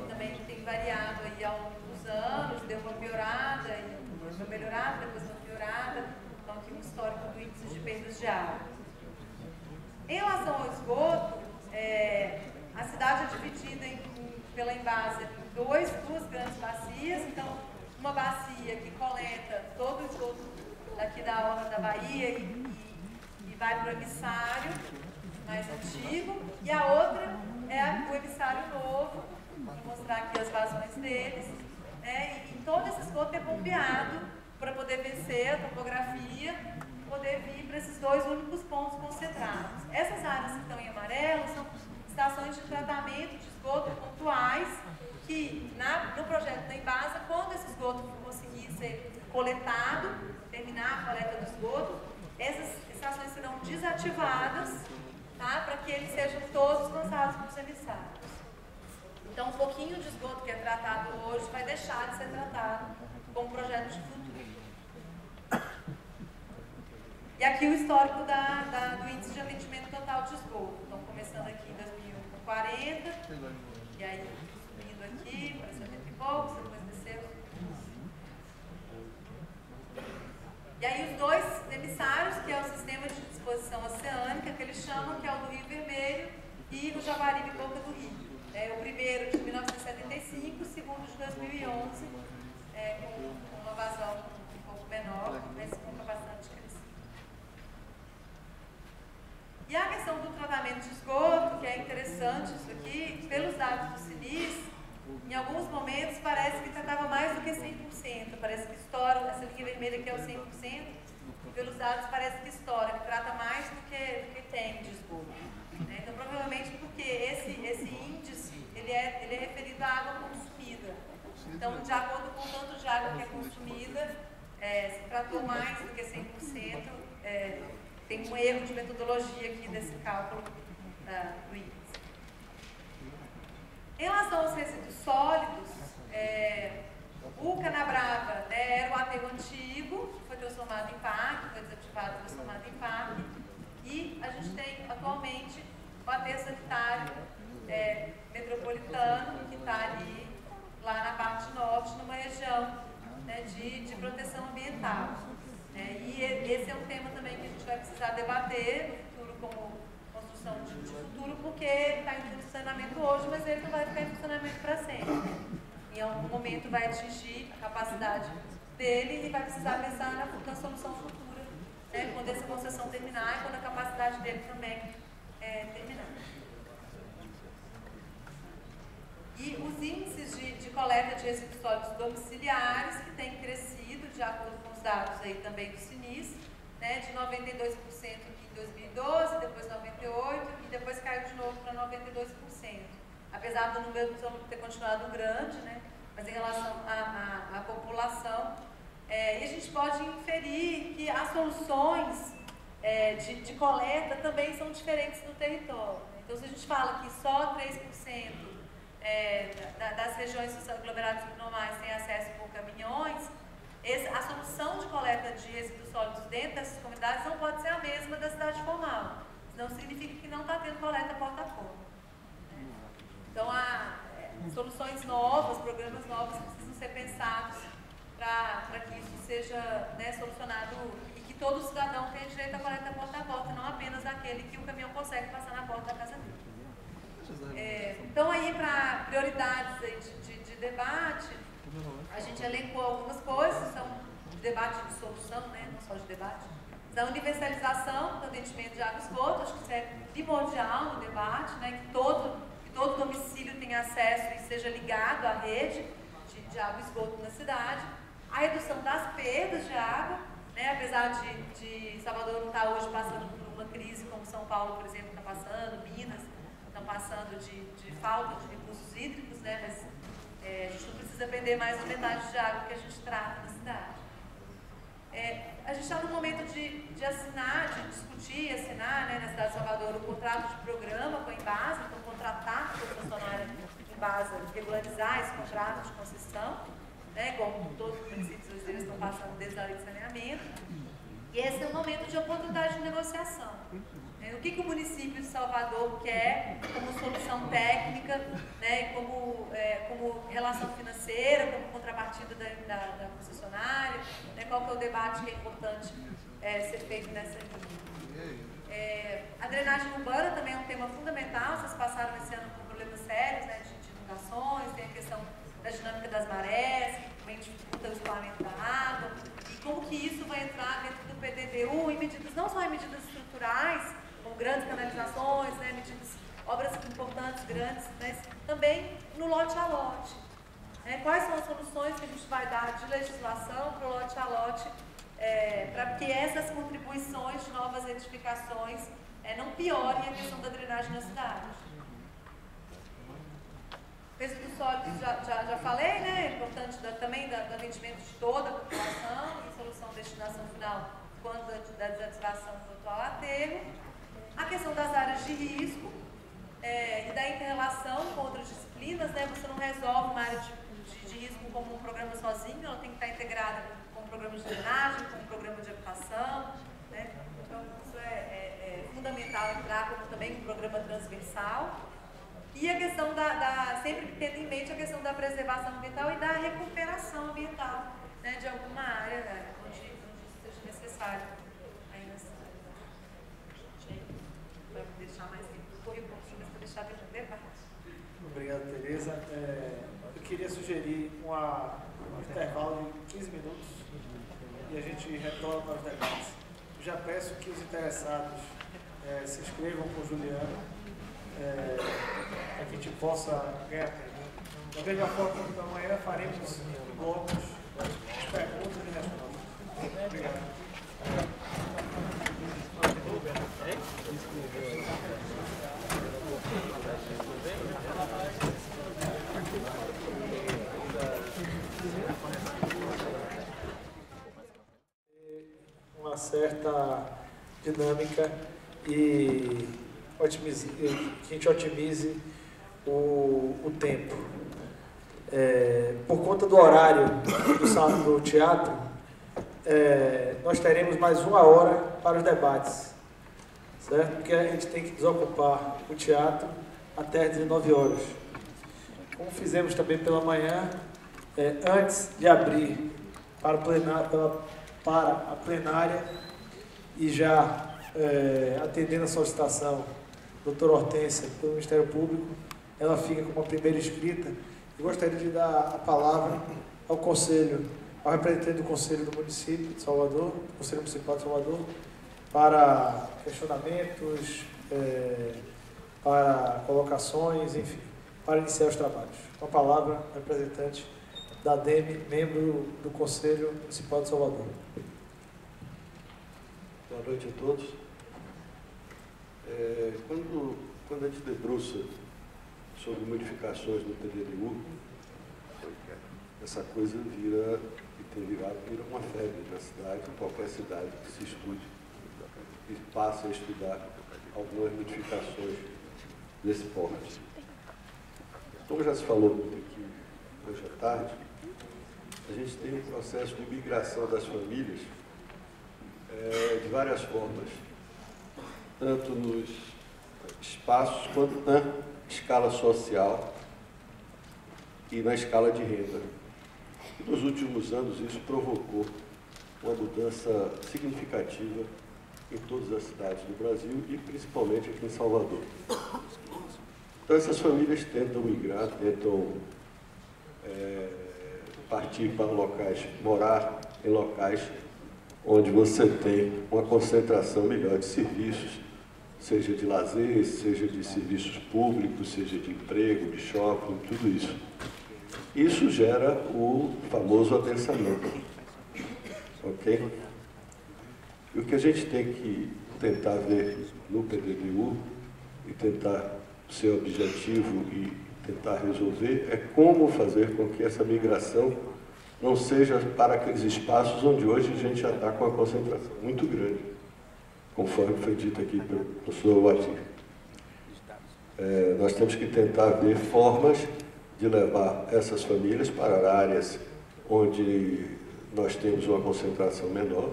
Também tem variado aí ao longo dos anos, deu uma piorada, uma melhorada, depois uma piorada. Então aqui um histórico do índice de perdas de água. Em relação ao esgoto, a cidade é dividida pela Embasa em duas grandes bacias. Então, uma bacia que coleta todo o esgoto daqui da Orla da Bahia e vai para o emissário mais antigo, e a outra é o emissário novo, vou mostrar aqui as vazões deles, e todo esse esgoto é bombeado para poder vencer a topografia, poder vir para esses dois únicos pontos concentrados. Essas áreas que estão em amarelo são estações de tratamento de esgoto pontuais, que no projeto da Embasa, quando esse esgoto conseguir ser coletado, terminar a coleta do esgoto, essas emissários. Então, um pouquinho de esgoto que é tratado hoje vai deixar de ser tratado como projeto de futuro. E aqui o histórico do índice de atendimento total de esgoto. Então, começando aqui em 2001 com 40, e aí subindo aqui para 70 e poucos, depois desceu. E aí os dois emissários, que é o sistema de disposição oceânica, que eles chamam, que é o do Rio Vermelho e o Jaguaribe Boca do Rio. O primeiro de 1975, o segundo de 2011, com uma vazão um pouco menor, mas com capacidade de crescer. E a questão do tratamento de esgoto, que é interessante isso aqui, pelos dados do CINIS, em alguns momentos parece que tratava mais do que 100%, parece que estoura, essa linha vermelha aqui é o 100%, e pelos dados parece que estoura, que trata mais do que tem de esgoto. Então, provavelmente porque esse índice, ele é referido à água consumida. Então, de acordo com o tanto de água que é consumida, se tratou mais do que 100%, tem um erro de metodologia aqui desse cálculo do índice. Em relação aos resíduos sólidos, o Canabrava, era o aterro antigo, que foi transformado em parque, foi desativado e transformado em parque, e a gente tem atualmente o aterro sanitário metropolitano, que está ali, lá na parte norte, numa região de proteção ambiental. E esse é um tema também que a gente vai precisar debater no futuro como construção de futuro, porque ele está em funcionamento hoje, mas ele não vai ficar em funcionamento para sempre. Em algum momento vai atingir a capacidade dele e vai precisar pensar na solução futura, quando essa concessão terminar e quando a capacidade dele também terminar. E os índices de coleta de resíduos sólidos domiciliares, que têm crescido, de acordo com os dados aí também do CINIS, de 92% em 2012, depois 98% e depois caiu de novo para 92%. Apesar do número ter continuado grande, mas em relação à população, e a gente pode inferir que as soluções de coleta também são diferentes no território. Então, se a gente fala que só 3% das regiões dos aglomerados normais têm acesso por caminhões, a solução de coleta de resíduos sólidos dentro dessas comunidades não pode ser a mesma da cidade formal. Senão significa que não está tendo coleta porta a porta. Então, há soluções novas, programas novos que precisam ser pensados para que isso seja solucionado e que todo cidadão tenha direito à coleta porta a porta, não apenas aquele que o caminhão consegue passar na porta da casa dele. Então, aí, para prioridades aí de debate, a gente elencou algumas coisas, são de debate de solução, não só de debate. Da universalização do atendimento de água e esgoto, acho que isso é primordial no debate, que todo domicílio tenha acesso e seja ligado à rede de água e esgoto na cidade. A redução das perdas de água, apesar de Salvador não estar hoje passando por uma crise como São Paulo, por exemplo, está passando, Minas estão passando de falta de recursos hídricos, mas a gente não precisa perder mais de metade de água que a gente trata na cidade. A gente está no momento de assinar, de discutir e assinar, na cidade de Salvador, o contrato de programa com a Embasa, então contratar a concessionária Embasa, regularizar esse contrato de concessão, como todos os municípios brasileiros estão passando desde a lei de saneamento. E esse é o momento de oportunidade de negociação. O que o município de Salvador quer como solução técnica, como relação financeira, como contrapartida da concessionária, qual que é o debate que é importante ser feito nessa linha. A drenagem urbana também é um tema fundamental, vocês passaram esse ano por problemas sérios de inundações, tem a questão da dinâmica das marés, que também dificulta o escoamento da água, e como que isso vai entrar dentro do PDDU em medidas, não só em medidas estruturais, como grandes canalizações, obras importantes, grandes, mas também no lote a lote. Quais são as soluções que a gente vai dar de legislação para o lote a lote, para que essas contribuições de novas edificações não piorem a questão da drenagem na cidade. Resíduos sólidos já falei, é importante também do atendimento de toda a população e solução de destinação final quando da desativação do atual aterro. A questão das áreas de risco, e da inter-relação com outras disciplinas, né? Você não resolve uma área de risco como um programa sozinho, ela tem que estar integrada com um programa de drenagem, com um programa de habitação, né? Então, isso é fundamental entrar como também um programa transversal. E a questão sempre tendo em mente a questão da preservação ambiental e da recuperação ambiental, né, de alguma área, né, onde isso seja necessário. Aí nós vamos deixar mais tempo. Corri um pouquinho, mas para deixar bem no debate. Obrigado, Tereza. Eu queria sugerir um intervalo de 15 minutos e a gente retorna aos debates. Já peço que os interessados se inscrevam com o Juliano, para que a gente possa ganhar tempo. Da mesma forma, amanhã faremos blocos de perguntas e respostas. Obrigado. Uma certa dinâmica e que a gente otimize o tempo. Por conta do horário do teatro, nós teremos mais 1 hora para os debates, certo? Porque a gente tem que desocupar o teatro até às 19 horas. Como fizemos também pela manhã, antes de abrir para a plenária e já atendendo a solicitação da doutora Hortência pelo Ministério Público, ela fica como a primeira inscrita. Eu gostaria de dar a palavra ao Conselho, ao representante do Conselho do Município de Salvador, do Conselho Municipal de Salvador, para questionamentos, para colocações, enfim, para iniciar os trabalhos. Com a palavra, representante da DEME, membro do Conselho Municipal de Salvador. Boa noite a todos. Quando a gente debruça sobre modificações no PDDU, essa coisa vira uma febre na cidade, em qualquer cidade que se estude e passe a estudar algumas modificações desse porte. Como já se falou muito aqui hoje à tarde, a gente tem um processo de migração das famílias de várias formas, tanto nos espaços quanto na escala social e na escala de renda. E nos últimos anos isso provocou uma mudança significativa em todas as cidades do Brasil e principalmente aqui em Salvador. Então essas famílias tentam migrar, tentam partir para locais, morar em locais onde você tem uma concentração melhor de serviços, seja de lazer, seja de serviços públicos, seja de emprego, de shopping, tudo isso. Isso gera o famoso adensamento, ok? E o que a gente tem que tentar ver no PDDU e tentar ser objetivo e tentar resolver é como fazer com que essa migração não seja para aqueles espaços onde hoje a gente já está com uma concentração muito grande, conforme foi dito aqui pelo professor Watir. Nós temos que tentar ver formas de levar essas famílias para áreas onde nós temos uma concentração menor.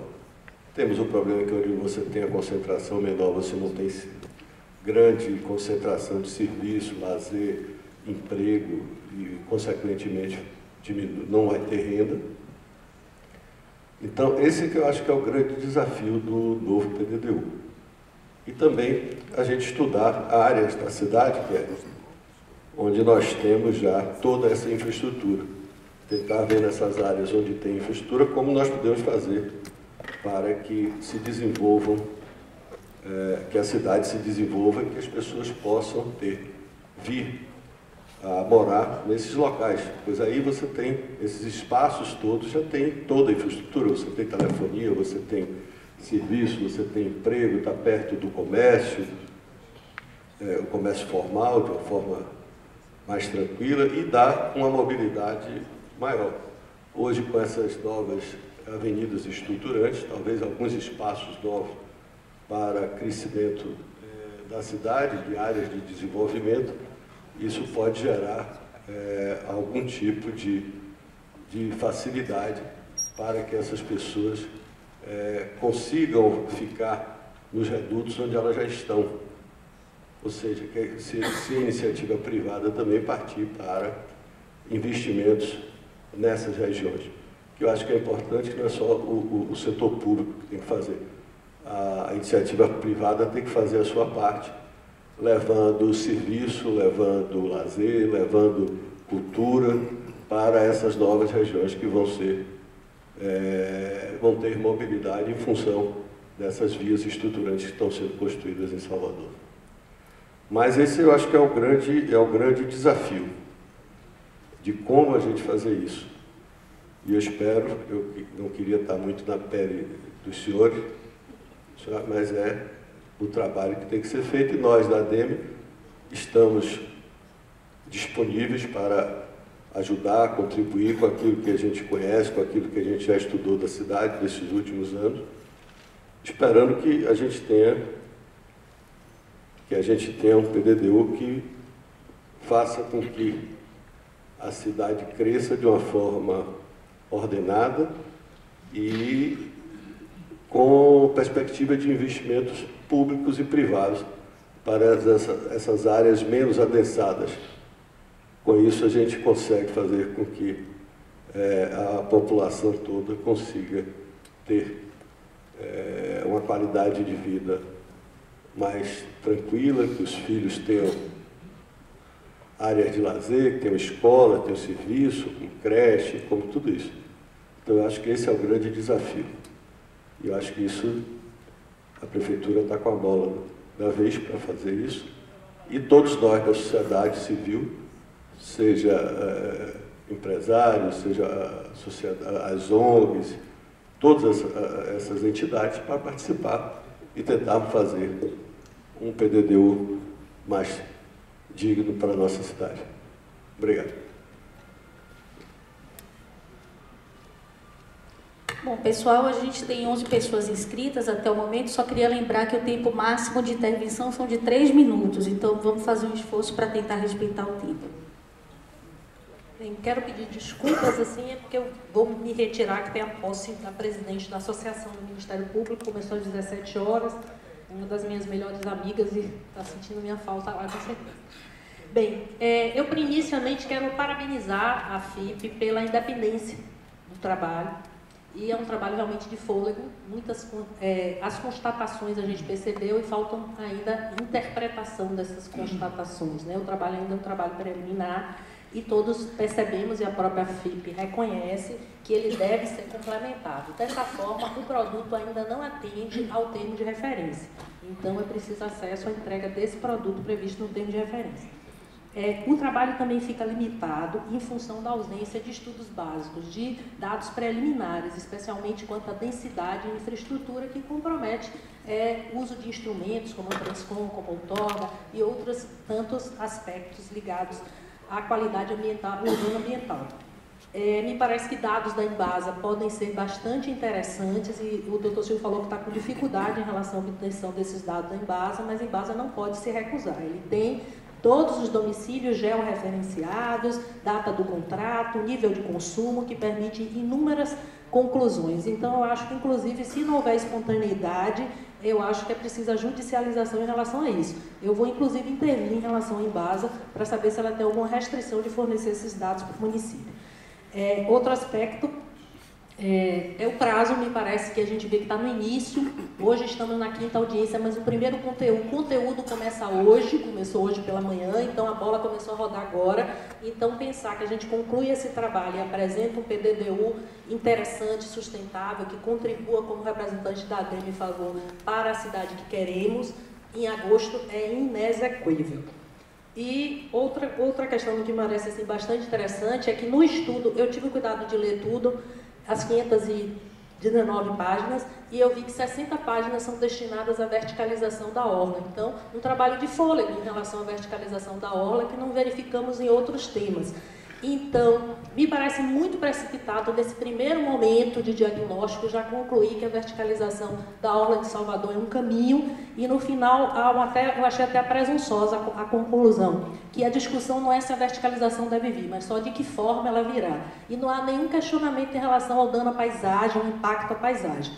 Temos o problema que onde você tem a concentração menor, você não tem grande concentração de serviço, lazer, emprego e, consequentemente, não vai ter renda. Então, esse que eu acho que é o grande desafio do novo PDDU. E também a gente estudar áreas da cidade, onde nós temos já toda essa infraestrutura. Tentar ver nessas áreas onde tem infraestrutura, como nós podemos fazer para que se desenvolvam, que a cidade se desenvolva e que as pessoas possam vir a morar nesses locais, pois aí você tem esses espaços todos, já tem toda a infraestrutura, você tem telefonia, você tem serviço, você tem emprego, está perto do comércio, o comércio formal, de uma forma mais tranquila e dá uma mobilidade maior. Hoje, com essas novas avenidas estruturantes, talvez alguns espaços novos para crescimento da cidade, de áreas de desenvolvimento, isso pode gerar algum tipo de facilidade para que essas pessoas consigam ficar nos redutos onde elas já estão. Ou seja, se a iniciativa privada também partir para investimentos nessas regiões. Que eu acho que é importante, que não é só o setor público que tem que fazer. A iniciativa privada tem que fazer a sua parte, levando serviço, levando lazer, levando cultura para essas novas regiões que vão ter mobilidade em função dessas vias estruturantes que estão sendo construídas em Salvador. Mas esse eu acho que é o grande desafio de como a gente fazer isso. E eu espero, eu não queria estar muito na pele dos senhores, mas é o trabalho que tem que ser feito, e nós da ADEME estamos disponíveis para ajudar, contribuir com aquilo que a gente conhece, com aquilo que a gente já estudou da cidade desses últimos anos, esperando que a gente tenha um PDDU que faça com que a cidade cresça de uma forma ordenada e com perspectiva de investimentos públicos e privados para essas áreas menos adensadas. Com isso, a gente consegue fazer com que a população toda consiga ter uma qualidade de vida mais tranquila, que os filhos tenham áreas de lazer, que tenham escola, tenham serviço, como creche, como tudo isso. Então, eu acho que esse é o grande desafio. E eu acho que isso, a Prefeitura está com a bola da vez para fazer isso. E todos nós da sociedade civil, seja empresários, seja as ONGs, todas essas entidades, para participar e tentar fazer um PDDU mais digno para a nossa cidade. Obrigado. Bom, pessoal, a gente tem 11 pessoas inscritas até o momento, só queria lembrar que o tempo máximo de intervenção são de 3 minutos, então vamos fazer um esforço para tentar respeitar o tempo. Bem, quero pedir desculpas, assim, é porque eu vou me retirar, que tem a posse da presidente da Associação do Ministério Público, começou às 17 horas, uma das minhas melhores amigas e está sentindo minha falta lá, com certeza. Bem, eu inicialmente quero parabenizar a FIP pela independência do trabalho, e é um trabalho realmente de fôlego. As constatações a gente percebeu e faltam ainda interpretação dessas constatações, né? O trabalho ainda é um trabalho preliminar e todos percebemos, e a própria FIP reconhece, que ele deve ser complementado. Dessa forma, o produto ainda não atende ao termo de referência. Então, é preciso acesso à entrega desse produto previsto no termo de referência. O trabalho também fica limitado em função da ausência de estudos básicos, de dados preliminares, especialmente quanto à densidade e infraestrutura, que compromete o uso de instrumentos como o Transcom, como o Outorga e outros tantos aspectos ligados à qualidade ambiental, urbana ambiental. Me parece que dados da Embasa podem ser bastante interessantes, e o Dr. Silvio falou que está com dificuldade em relação à obtenção desses dados da Embasa, mas a Embasa não pode se recusar. Ele tem todos os domicílios georreferenciados, data do contrato, nível de consumo, que permite inúmeras conclusões. Então, eu acho que, inclusive, se não houver espontaneidade, eu acho que é preciso a judicialização em relação a isso. Eu vou, inclusive, intervir em relação à Embasa para saber se ela tem alguma restrição de fornecer esses dados para o município. Outro aspecto é o prazo. Me parece que a gente vê que está no início. Hoje estamos na 5ª audiência, mas o primeiro conteúdo começa hoje, começou hoje pela manhã, então a bola começou a rodar agora. Então, pensar que a gente conclui esse trabalho e apresenta um PDDU interessante, sustentável, que contribua, como representante da ADEME falou, para a cidade que queremos, em agosto, é inexequível. E outra questão que me parece assim, bastante interessante é que no estudo, eu tive o cuidado de ler tudo, as 519 páginas, e eu vi que 60 páginas são destinadas à verticalização da orla. Então, um trabalho de fôlego em relação à verticalização da orla, que não verificamos em outros temas. Então, me parece muito precipitado nesse primeiro momento de diagnóstico já concluir que a verticalização da Orla de Salvador é um caminho e no final eu achei até presunçosa a conclusão, que a discussão não é se a verticalização deve vir, mas só de que forma ela virá. E não há nenhum questionamento em relação ao dano à paisagem, ao impacto à paisagem.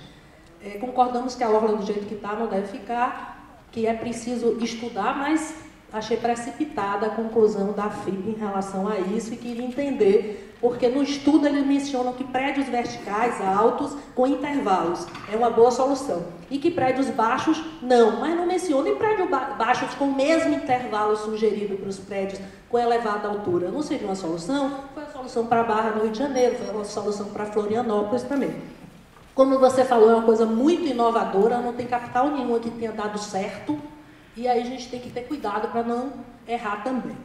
Concordamos que a Orla do jeito que está não deve ficar, que é preciso estudar, mas achei precipitada a conclusão da FIP em relação a isso e queria entender, porque no estudo eles mencionam que prédios verticais altos com intervalos é uma boa solução e que prédios baixos não, mas não mencionam prédios baixos com o mesmo intervalo sugerido para os prédios com elevada altura. Não seria uma solução? Foi a solução para a Barra no Rio de Janeiro, foi uma solução para Florianópolis também. Como você falou, é uma coisa muito inovadora, não tem capital nenhum que tenha dado certo. E aí a gente tem que ter cuidado para não errar também.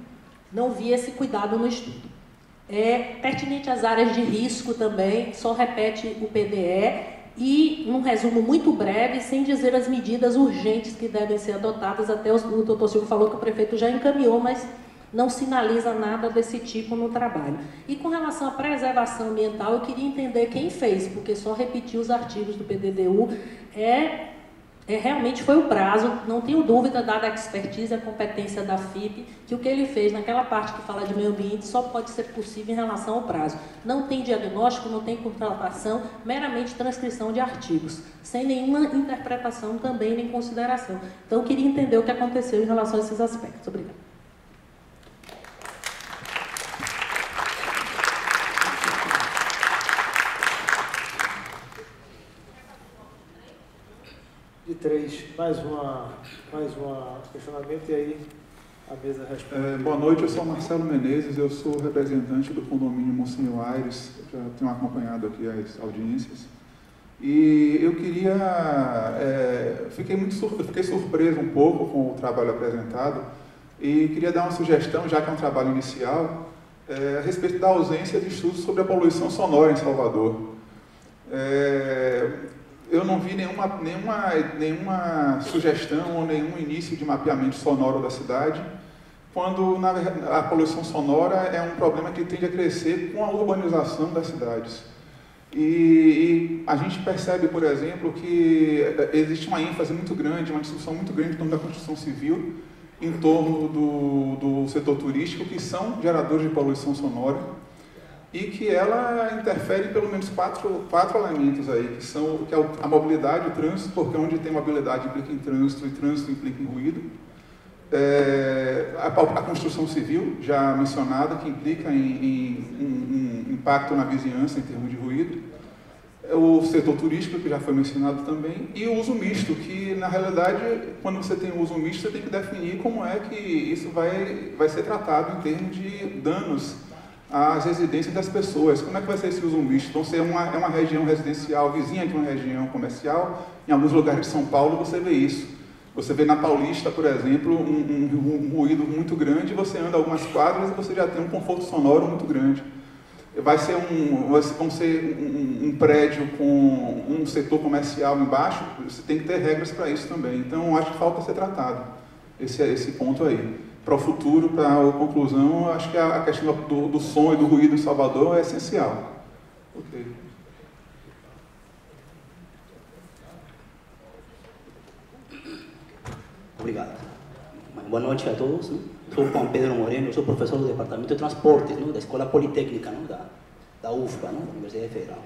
Não vi esse cuidado no estudo. Pertinente às áreas de risco também, só repete o PDE e, num resumo muito breve, sem dizer as medidas urgentes que devem ser adotadas. Até o doutor Silvio falou que o prefeito já encaminhou, mas não sinaliza nada desse tipo no trabalho. E com relação à preservação ambiental, eu queria entender quem fez, porque só repetir os artigos do PDDU realmente foi o prazo, não tenho dúvida, dada a expertise e a competência da FIP, que o que ele fez naquela parte que fala de meio ambiente só pode ser possível em relação ao prazo. Não tem diagnóstico, não tem contratação, meramente transcrição de artigos, sem nenhuma interpretação também nem consideração. Então, eu queria entender o que aconteceu em relação a esses aspectos. Obrigada. De 3, mais um questionamento e aí a mesa responde. Boa noite, eu sou Marcelo Menezes, eu sou representante do condomínio Monsenhor Aires, já tenho acompanhado aqui as audiências. E eu queria, fiquei surpreso um pouco com o trabalho apresentado e queria dar uma sugestão, já que é um trabalho inicial, a respeito da ausência de estudos sobre a poluição sonora em Salvador. Eu não vi nenhuma sugestão ou nenhum início de mapeamento sonoro da cidade, quando a poluição sonora é um problema que tende a crescer com a urbanização das cidades. E a gente percebe, por exemplo, que existe uma ênfase muito grande, uma discussão muito grande em torno da construção civil, em torno do setor turístico, que são geradores de poluição sonora, e que ela interfere em pelo menos quatro elementos aí, que é a mobilidade, o trânsito, porque onde tem mobilidade implica em trânsito, e trânsito implica em ruído. A construção civil, já mencionada, que implica em impacto na vizinhança em termos de ruído. O setor turístico, que já foi mencionado também, e o uso misto, que na realidade, quando você tem o uso misto, você tem que definir como é que isso vai ser tratado em termos de danos às residências das pessoas. Como é que vai ser esse uso misto? Então, se é uma região residencial vizinha de uma região comercial, em alguns lugares de São Paulo você vê isso. Você vê na Paulista, por exemplo, um ruído muito grande, você anda algumas quadras e você já tem um conforto sonoro muito grande. Vão ser um prédio com um setor comercial embaixo, você tem que ter regras para isso também. Então, acho que falta ser tratado esse ponto aí. Para o futuro, para a conclusão, acho que a questão do som e do ruído em Salvador é essencial. Okay. Obrigado. Boa noite a todos. Sou Juan Pedro Moreno, sou professor do Departamento de Transportes, da Escola Politécnica, da UFBA, da Universidade Federal.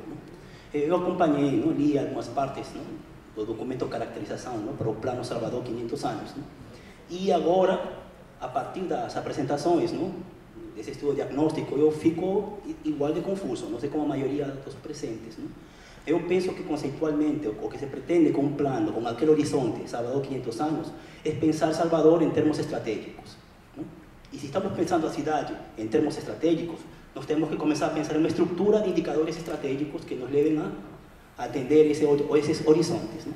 Eu acompanhei, li algumas partes do documento de caracterização para o Plano Salvador 500 anos. E agora, a partir das apresentações, desse estudo diagnóstico, eu fico igual de confuso, não sei como a maioria dos presentes. Eu penso que conceitualmente o que se pretende com um plano, com aquele horizonte, Salvador 500 anos, é pensar Salvador em termos estratégicos. E se estamos pensando a cidade em termos estratégicos, nós temos que começar a pensar em uma estrutura de indicadores estratégicos que nos levem a atender esses horizontes.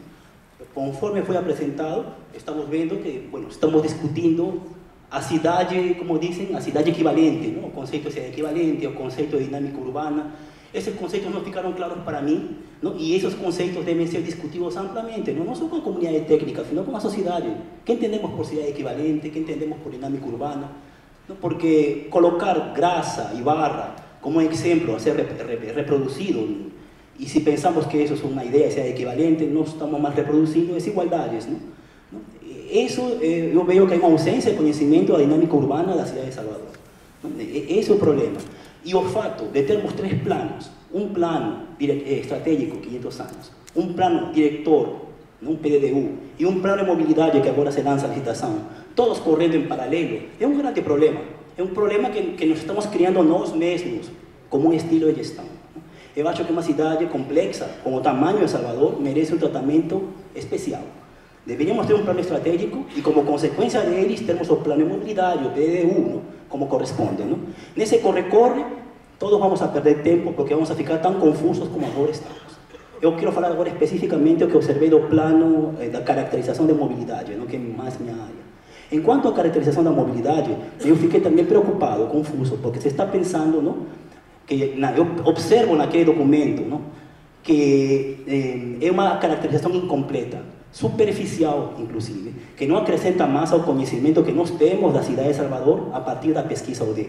Conforme foi apresentado, estamos vendo que, estamos discutindo a cidade, como dizem, a cidade equivalente, o conceito de cidade equivalente, o conceito de dinâmica urbana. Esses conceitos não ficaram claros para mim, e esses conceitos devem ser discutidos amplamente, não só com a comunidade técnica, sino com a sociedade. O que entendemos por cidade equivalente, o que entendemos por dinâmica urbana? ¿no? Porque colocar Grasa y Barra como exemplo a ser reproducido, y si pensamos que eso es una idea, sea equivalente, no estamos más reproduciendo desigualdades, ¿no? Eso, yo veo que hay una ausencia de conocimiento de la dinámica urbana de la ciudad de Salvador, ¿no? Ese es el problema. Y o fato de termos 3 planos, un plano estratégico, 500 años, un plano director, ¿no? Un PDDU, y un plano de movilidad que ahora se lanza a licitación, todos corriendo en paralelo, es un grande problema. É um problema que nós estamos criando nós mesmos, como um estilo de gestão. Eu acho que uma cidade complexa, com o tamanho de Salvador, merece um tratamento especial. Deveríamos ter um plano estratégico e, como consequência deles, termos o plano de mobilidade, o PDU, não? Como corresponde. Não? Nesse corre-corre, todos vamos a perder tempo, porque vamos a ficar tão confusos como agora estamos. Eu quero falar agora especificamente o que observei do plano da caracterização de mobilidade, não? Que é mais minha área. Em quanto à caracterização da mobilidade, eu fiquei também preocupado, confuso, porque se está pensando, não, que eu observo naquele documento, não, que é uma caracterização incompleta, superficial, inclusive, que não acrescenta mais ao conhecimento que nós temos da cidade de Salvador a partir da pesquisa UD.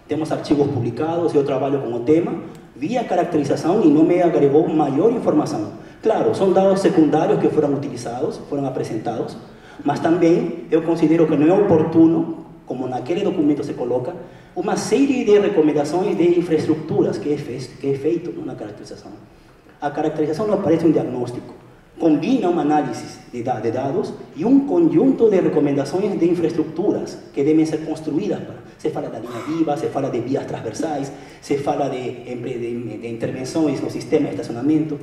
Temos artigos publicados, eu trabalho com o tema, vi a caracterização e não me agregou maior informação. Claro, são dados secundários que foram utilizados, foram apresentados, mas também eu considero que não é oportuno, como naquele documento se coloca, uma série de recomendações de infraestruturas que é feito na caracterização. A caracterização não parece um diagnóstico, combina uma análise de dados e um conjunto de recomendações de infraestruturas que devem ser construídas. Se fala da linha viva, se fala de vias transversais, se fala de intervenções no sistema de estacionamento.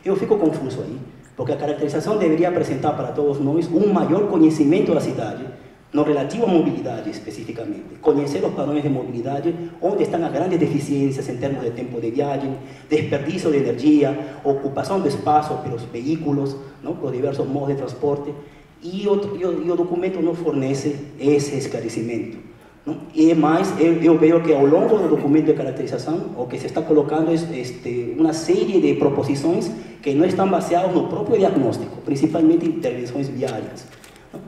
Eu fico confuso aí. Porque a caracterização deveria apresentar para todos nós um maior conhecimento da cidade, no relativo à mobilidade especificamente. Conhecer os padrões de mobilidade, onde estão as grandes deficiências em termos de tempo de viagem, desperdício de energia, ocupação de espaço pelos veículos, não? Por diversos modos de transporte, e o documento não fornece esse esclarecimento. Não? E mais, eu vejo que ao longo do documento de caracterização, o que se está colocando é uma série de proposições que não estão baseadas no próprio diagnóstico, principalmente intervenções viárias. Não?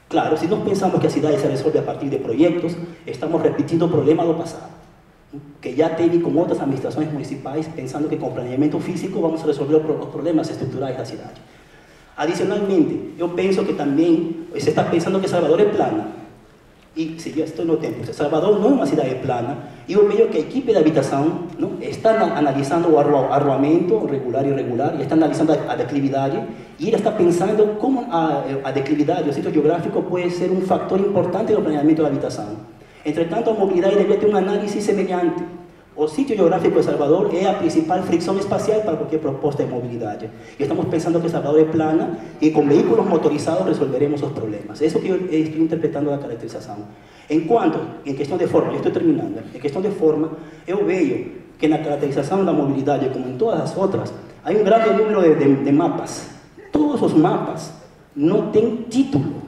Claro, se nós pensamos que a cidade se resolve a partir de projetos, estamos repetindo o problema do passado, não? Que já teve com outras administrações municipais, pensando que com planeamento físico vamos resolver os problemas estruturais da cidade. Adicionalmente, eu penso que também se está pensando que Salvador é plana. E se já estou no tempo, Salvador não é uma cidade plana, e eu vejo que a equipe de habitação não, está analisando o arruamento regular e irregular, e está analisando a declividade, e ele está pensando como a declividade, o sítio geográfico pode ser um fator importante no planeamento da habitação. Entretanto, a mobilidade deve ter uma análise semelhante. O sítio geográfico de Salvador é a principal fricção espacial para qualquer proposta de mobilidade. E estamos pensando que Salvador é plana e com veículos motorizados resolveremos os problemas. Isso que eu estou interpretando da caracterização. Enquanto, em questão de forma, eu estou terminando, em questão de forma, eu vejo que na caracterização da mobilidade, como em todas as outras, há um grande número de mapas. Todos os mapas não têm título.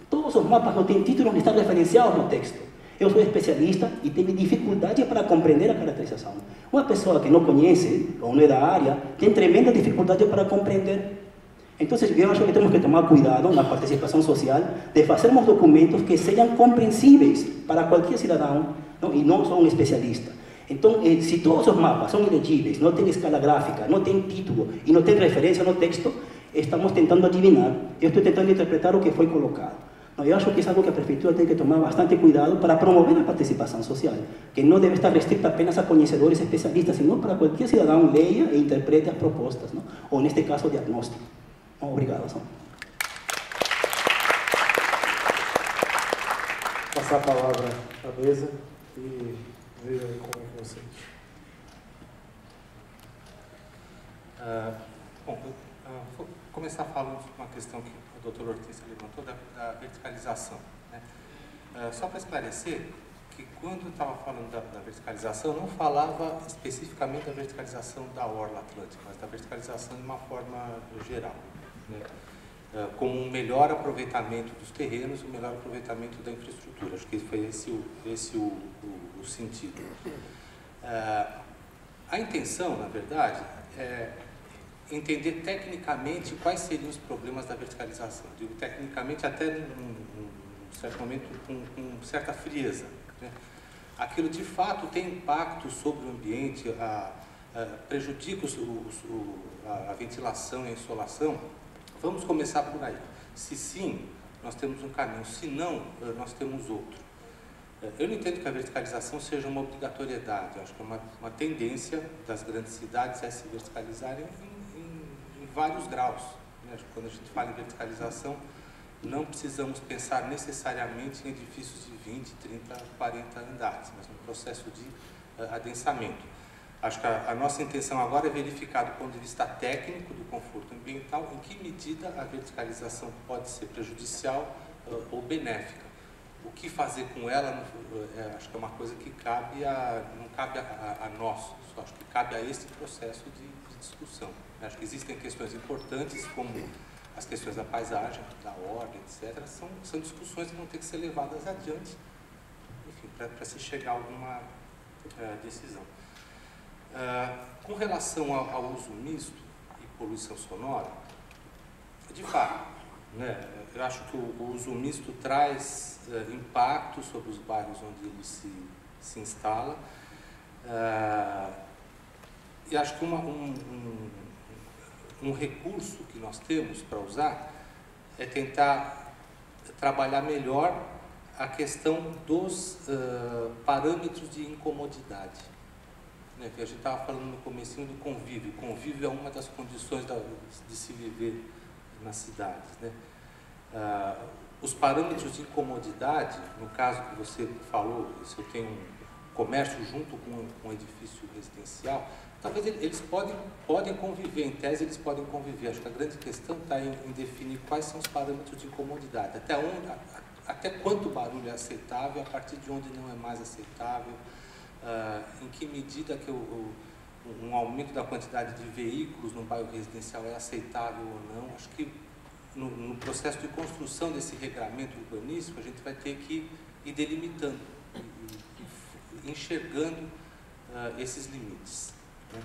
Todos os mapas não têm título, não estão referenciados no texto. Eu sou especialista e tenho dificuldade para compreender a caracterização. Uma pessoa que não conhece ou não é da área tem tremenda dificuldade para compreender. Então, eu acho que temos que tomar cuidado na participação social de fazermos documentos que sejam compreensíveis para qualquer cidadão, não? E não só um especialista. Então, se todos os mapas são ilegíveis, não tem escala gráfica, não tem título e não tem referência no texto, estamos tentando adivinhar. Eu estou tentando interpretar o que foi colocado. Eu acho que é algo que a prefeitura tem que tomar bastante cuidado para promover a participação social, que não deve estar restrita apenas a conhecedores especialistas, senão para qualquer cidadão leia e interprete as propostas, não? Ou neste caso, o diagnóstico. Obrigado. Passar a palavra à mesa e ver como é você. Bom, vou começar falando de uma questão que o Dr. Ortiz levantou, da verticalização. Né? Só para esclarecer, que quando eu estava falando da verticalização, eu não falava especificamente da verticalização da orla atlântica, mas da verticalização de uma forma geral. Né? Como um melhor aproveitamento dos terrenos e um melhor aproveitamento da infraestrutura. Acho que foi esse o sentido. A intenção, na verdade, é entender tecnicamente quais seriam os problemas da verticalização. Digo tecnicamente até num certo momento com certa frieza, né? Aquilo de fato tem impacto sobre o ambiente, prejudica a ventilação e a insolação? Vamos começar por aí. Se sim, nós temos um caminho, se não, nós temos outro. Eu não entendo que a verticalização seja uma obrigatoriedade, eu acho que é uma tendência das grandes cidades a se verticalizarem em vários graus, né? Quando a gente fala em verticalização, não precisamos pensar necessariamente em edifícios de 20, 30, 40 andares, mas no processo de adensamento. Acho que a nossa intenção agora é verificar do ponto de vista técnico do conforto ambiental em que medida a verticalização pode ser prejudicial ou benéfica. O que fazer com ela, acho que é uma coisa que não cabe a nós, só acho que cabe a esse processo de discussão. Acho que existem questões importantes, como as questões da paisagem, da ordem, etc., são discussões que vão ter que ser levadas adiante, enfim, para se chegar a alguma decisão. Com relação ao uso misto e poluição sonora, de fato, né, eu acho que o uso misto traz impacto sobre os bairros onde ele se instala, e acho que um recurso que nós temos para usar é tentar trabalhar melhor a questão dos parâmetros de incomodidade, né, que a gente estava falando no comecinho do convívio. O convívio é uma das condições de se viver nas cidades, né? Os parâmetros de incomodidade, no caso que você falou, se eu tenho um comércio junto com um edifício residencial, talvez eles podem conviver, em tese eles podem conviver. Acho que a grande questão está em definir quais são os parâmetros de incomodidade, até quanto barulho é aceitável, a partir de onde não é mais aceitável, em que medida que um aumento da quantidade de veículos no bairro residencial é aceitável ou não. Acho que no processo de construção desse regramento urbanístico, a gente vai ter que ir delimitando, enxergando esses limites, né?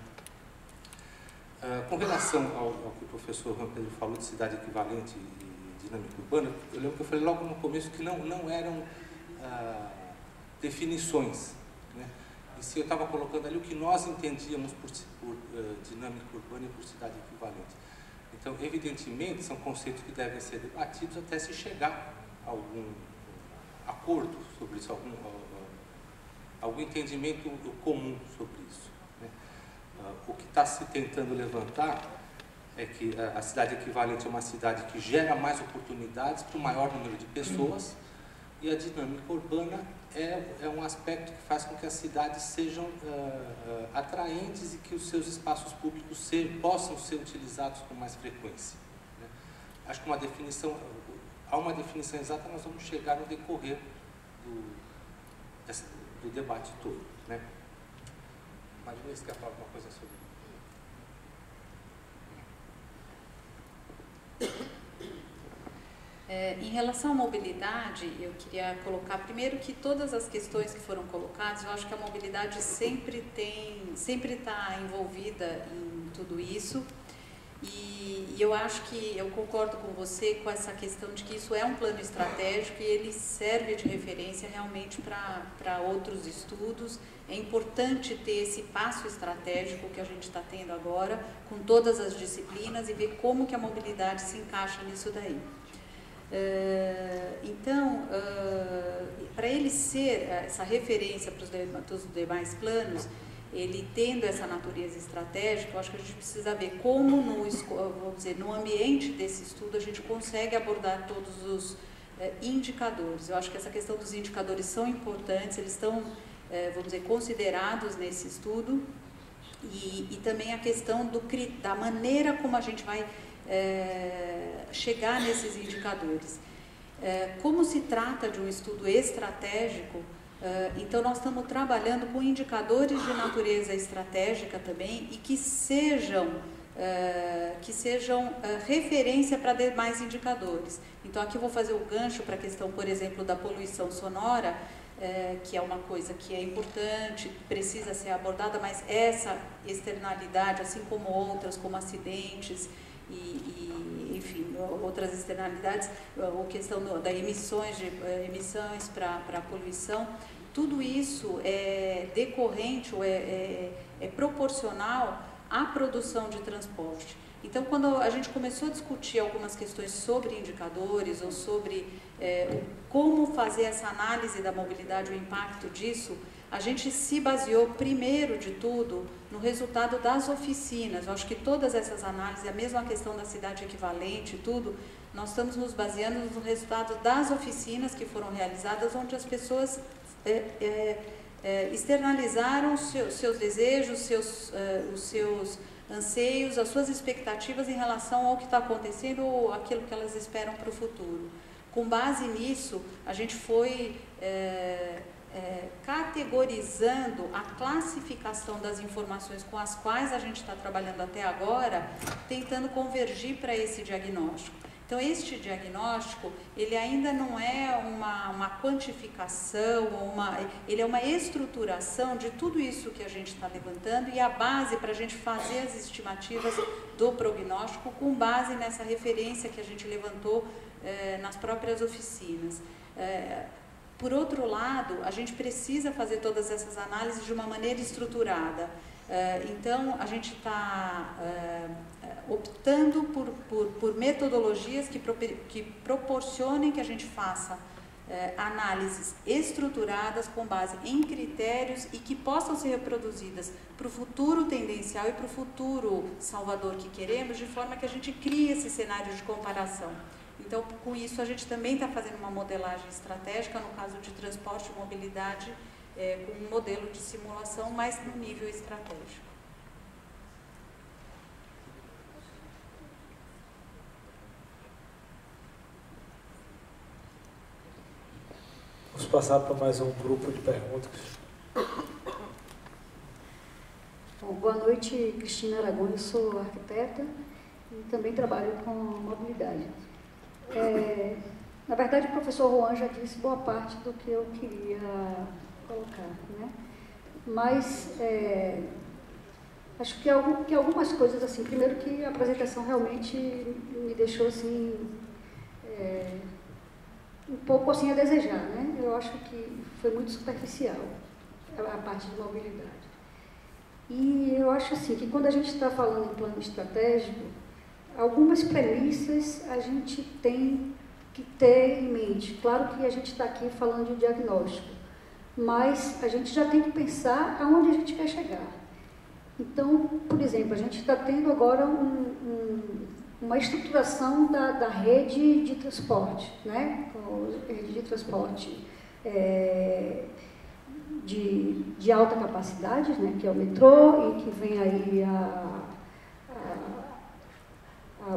Com relação ao que o professor Juan Pedro falou de cidade equivalente e dinâmica urbana, eu lembro que eu falei logo no começo que não eram definições, né? E se eu estava colocando ali o que nós entendíamos por dinâmica urbana e por cidade equivalente. Então, evidentemente, são conceitos que devem ser debatidos até se chegar a algum acordo sobre isso, algum entendimento comum sobre isso, né? O que está se tentando levantar é que a cidade equivalente é uma cidade que gera mais oportunidades para o maior número de pessoas, e a dinâmica urbana é um aspecto que faz com que as cidades sejam atraentes e que os seus espaços públicos possam ser utilizados com mais frequência, né? Acho que há uma definição exata, nós vamos chegar no decorrer do debate todo, né? Imagina se quer falar alguma coisa sobre isso. Em relação à mobilidade, eu queria colocar primeiro que todas as questões que foram colocadas, eu acho que a mobilidade sempre está envolvida em tudo isso, e eu acho que eu concordo com você com essa questão de que isso é um plano estratégico e ele serve de referência realmente para outros estudos. É importante ter esse passo estratégico que a gente está tendo agora com todas as disciplinas e ver como que a mobilidade se encaixa nisso daí. Então, para ele ser essa referência para os demais planos, ele tendo essa natureza estratégica, eu acho que a gente precisa ver como no ambiente desse estudo a gente consegue abordar todos os indicadores. Eu acho que essa questão dos indicadores são importantes, eles estão, considerados nesse estudo, e também a questão da maneira como a gente vai chegar nesses indicadores. Como se trata de um estudo estratégico, então nós estamos trabalhando com indicadores de natureza estratégica também e que sejam referência para demais indicadores. Então aqui eu vou fazer o gancho para a questão, por exemplo, da poluição sonora, que é uma coisa que é importante, precisa ser abordada, mas essa externalidade, assim como outras, como acidentes enfim, outras externalidades, ou questão da emissões para a poluição, tudo isso é decorrente ou é proporcional à produção de transporte. Então, quando a gente começou a discutir algumas questões sobre indicadores ou sobre como fazer essa análise da mobilidade, o impacto disso, a gente se baseou, primeiro de tudo, no resultado das oficinas. Eu acho que todas essas análises, a mesma questão da cidade equivalente e tudo, nós estamos nos baseando no resultado das oficinas que foram realizadas, onde as pessoas externalizaram seus desejos, os seus anseios, as suas expectativas em relação ao que está acontecendo ou aquilo que elas esperam para o futuro. Com base nisso, a gente foi categorizando a classificação das informações com as quais a gente está trabalhando até agora, tentando convergir para esse diagnóstico. Então, este diagnóstico, ele ainda não é uma quantificação, ele é uma estruturação de tudo isso que a gente está levantando e a base para a gente fazer as estimativas do prognóstico com base nessa referência que a gente levantou nas próprias oficinas. Por outro lado, a gente precisa fazer todas essas análises de uma maneira estruturada. Então, a gente está optando por metodologias que proporcionem que a gente faça análises estruturadas com base em critérios e que possam ser reproduzidas para o futuro tendencial e para o futuro Salvador que queremos, de forma que a gente crie esse cenário de comparação. Então, com isso, a gente também está fazendo uma modelagem estratégica, no caso de transporte e mobilidade, com um modelo de simulação, mas no nível estratégico. Vamos passar para mais um grupo de perguntas. Bom, boa noite, Cristina Aragão, eu sou arquiteta e também trabalho com mobilidade. Na verdade, o professor Juan já disse boa parte do que eu queria colocar, né? Mas acho que algumas coisas, assim, primeiro que a apresentação realmente me deixou, assim, um pouco assim a desejar, né? Eu acho que foi muito superficial a parte de mobilidade. E eu acho, assim, que quando a gente está falando em plano estratégico, algumas premissas a gente tem que ter em mente. Claro que a gente está aqui falando de diagnóstico, mas a gente já tem que pensar aonde a gente quer chegar. Então, por exemplo, a gente está tendo agora uma estruturação da rede de transporte, né? Rede de transporte de alta capacidade, né? Que é o metrô, e que vem aí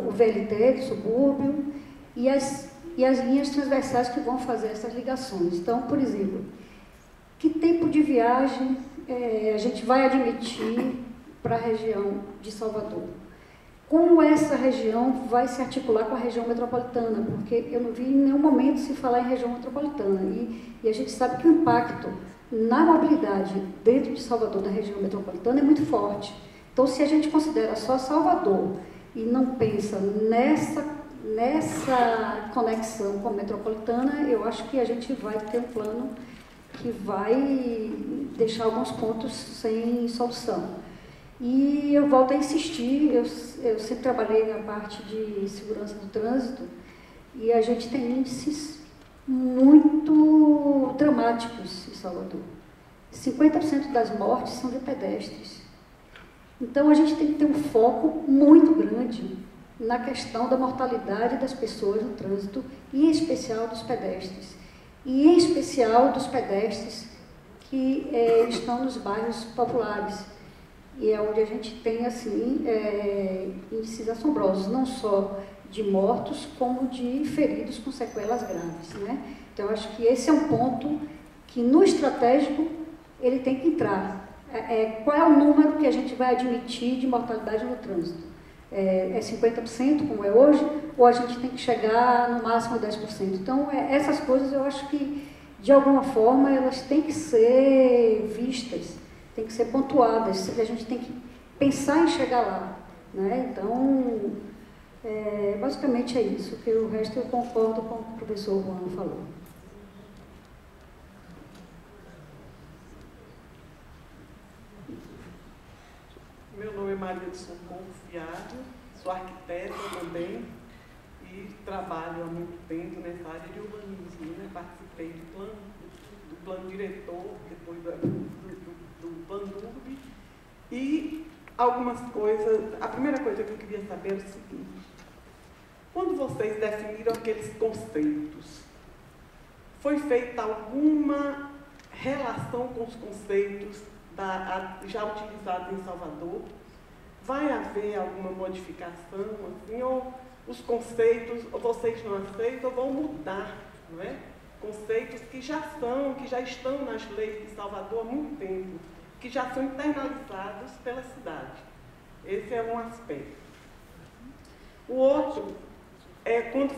o VLT do subúrbio e as linhas transversais que vão fazer essas ligações. Então, por exemplo, que tempo de viagem a gente vai admitir para a região de Salvador? Como essa região vai se articular com a região metropolitana? Porque eu não vi em nenhum momento se falar em região metropolitana. E a gente sabe que o impacto na mobilidade dentro de Salvador, da região metropolitana, é muito forte. Então, se a gente considera só Salvador e não pensa nessa conexão com a metropolitana, eu acho que a gente vai ter um plano que vai deixar alguns pontos sem solução. E eu volto a insistir, eu sempre trabalhei na parte de segurança do trânsito e a gente tem índices muito dramáticos em Salvador. 50% das mortes são de pedestres. Então, a gente tem que ter um foco muito grande na questão da mortalidade das pessoas no trânsito, e em especial dos pedestres. E em especial dos pedestres que estão nos bairros populares. E é onde a gente tem, assim, índices assombrosos, não só de mortos, como de feridos com sequelas graves, né? Então, eu acho que esse é um ponto que, no estratégico, ele tem que entrar. Qual é o número que a gente vai admitir de mortalidade no trânsito? É 50%, como é hoje, ou a gente tem que chegar no máximo 10%? Então, essas coisas eu acho que, de alguma forma, elas têm que ser vistas, têm que ser pontuadas, a gente tem que pensar em chegar lá, né? Então, basicamente é isso, que o resto eu concordo com o que o professor Juan falou. Maria do Socorro Fiado, sou arquiteta também e trabalho há muito tempo nessa área de urbanismo, né? Participei do plano diretor, depois do plano URB, e algumas coisas. A primeira coisa que eu queria saber é o seguinte: quando vocês definiram aqueles conceitos, foi feita alguma relação com os conceitos já utilizados em Salvador? Vai haver alguma modificação, assim, ou os conceitos, ou vocês não aceitam, ou vão mudar, não é? Conceitos que já estão nas leis de Salvador há muito tempo, que já são internalizados pela cidade. Esse é um aspecto. O outro é quando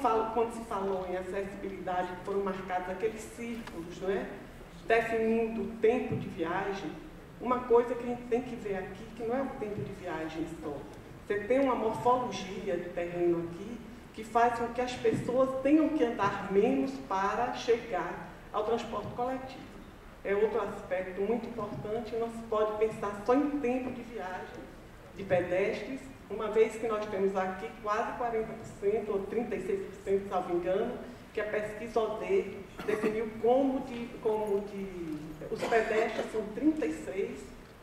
se falou em acessibilidade, que foram marcados aqueles círculos, não é? Definindo o tempo de viagem. Uma coisa que a gente tem que ver aqui, que não é o tempo de viagem só. Você tem uma morfologia de terreno aqui que faz com que as pessoas tenham que andar menos para chegar ao transporte coletivo. É outro aspecto muito importante. Não se pode pensar só em tempo de viagem de pedestres, uma vez que nós temos aqui quase 40%, ou 36%, salvo engano, que a pesquisa OD definiu como os pedestres são 36%,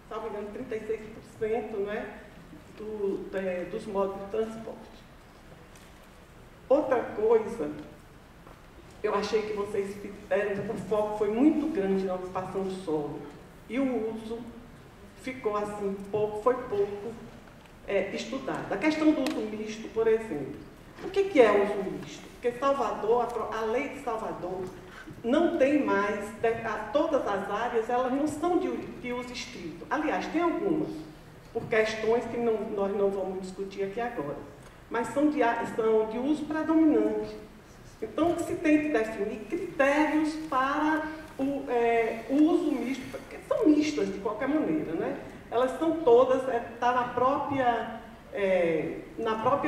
salvo engano, 36%, não é? Dos modos de transporte. Outra coisa, eu achei que vocês fizeram, o foco foi muito grande na ocupação do solo, e o uso ficou assim, foi pouco estudado. A questão do uso misto, por exemplo. O que é o uso misto? Porque Salvador, a lei de Salvador, não tem mais, todas as áreas, elas não são de uso estrito. Aliás, tem algumas, por questões que nós não vamos discutir aqui agora, mas são de uso predominante. Então, se tem que definir critérios para o uso misto, porque são mistas de qualquer maneira, né? Elas são todas, está na própria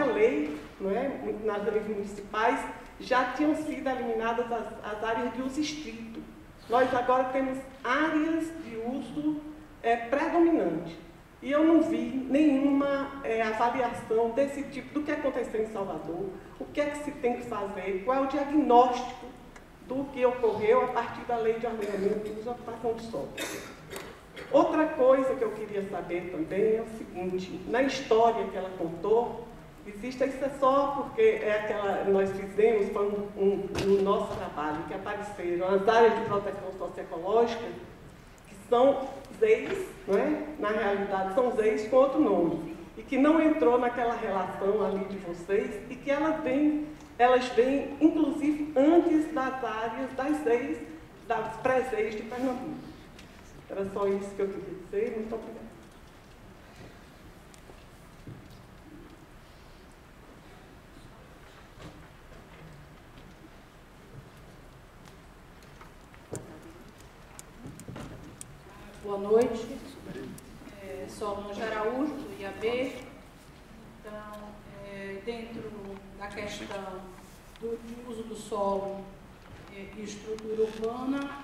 lei, não é? Nas leis municipais, já tinham sido eliminadas as áreas de uso estrito. Nós agora temos áreas de uso predominante. E eu não vi nenhuma avaliação desse tipo, do que aconteceu em Salvador, o que é que se tem que fazer, qual é o diagnóstico do que ocorreu a partir da lei de ordenamento e uso e ocupação do solo. Outra coisa que eu queria saber também é o seguinte: na história que ela contou, existe, isso é só porque nós fizemos, foi no nosso trabalho, que apareceram as áreas de proteção socioecológica, que são ZEIs, não é? Na realidade são ZEIs com outro nome, e que não entrou naquela relação ali de vocês, e que elas vêm inclusive antes das áreas das ZEIs, das pré-ZEIs de Pernambuco. Era só isso que eu queria dizer. Muito obrigada. Boa noite. Sou Alonja Araújo, do IAB. Então, dentro da questão do uso do solo e estrutura urbana,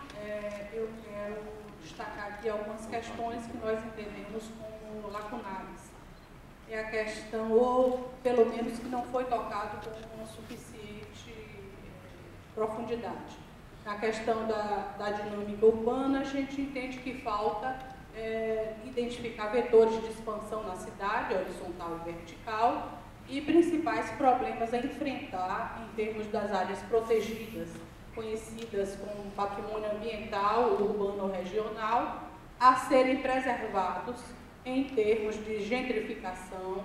eu quero destacar aqui algumas questões que nós entendemos como lacunares. É a questão, ou pelo menos que não foi tocado com suficiente profundidade. Na questão da dinâmica urbana, a gente entende que falta identificar vetores de expansão na cidade, horizontal e vertical, e principais problemas a enfrentar em termos das áreas protegidas, conhecidas como patrimônio ambiental, urbano ou regional, a serem preservados em termos de gentrificação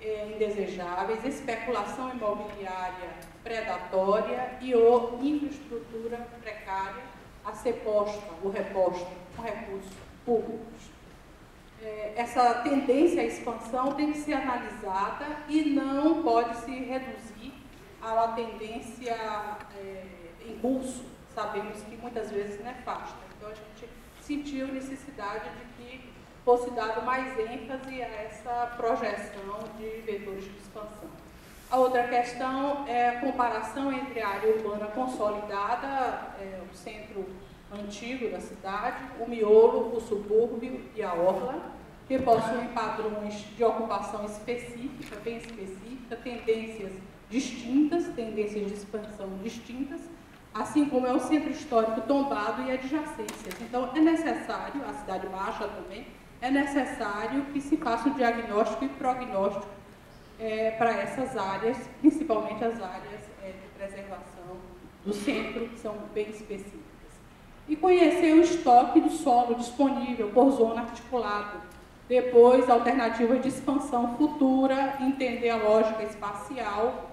indesejáveis, especulação imobiliária predatória e ou infraestrutura precária a ser posta ou reposta com recursos públicos. Essa tendência à expansão tem que ser analisada e não pode se reduzir a uma tendência em curso, sabemos que muitas vezes nefasta. Então, a gente sentiu necessidade de que fosse dado mais ênfase a essa projeção de vetores de expansão. A outra questão é a comparação entre a área urbana consolidada, o centro antigo da cidade, o miolo, o subúrbio e a orla, que possuem padrões de ocupação específica, bem específica, tendências distintas, tendências de expansão distintas, assim como é o centro histórico tombado e adjacências. Então, é necessário, a Cidade Baixa também, é necessário que se faça um diagnóstico e prognóstico para essas áreas, principalmente as áreas de preservação do centro, que são bem específicas. E conhecer o estoque do solo disponível por zona articulada. Depois, alternativas de expansão futura, entender a lógica espacial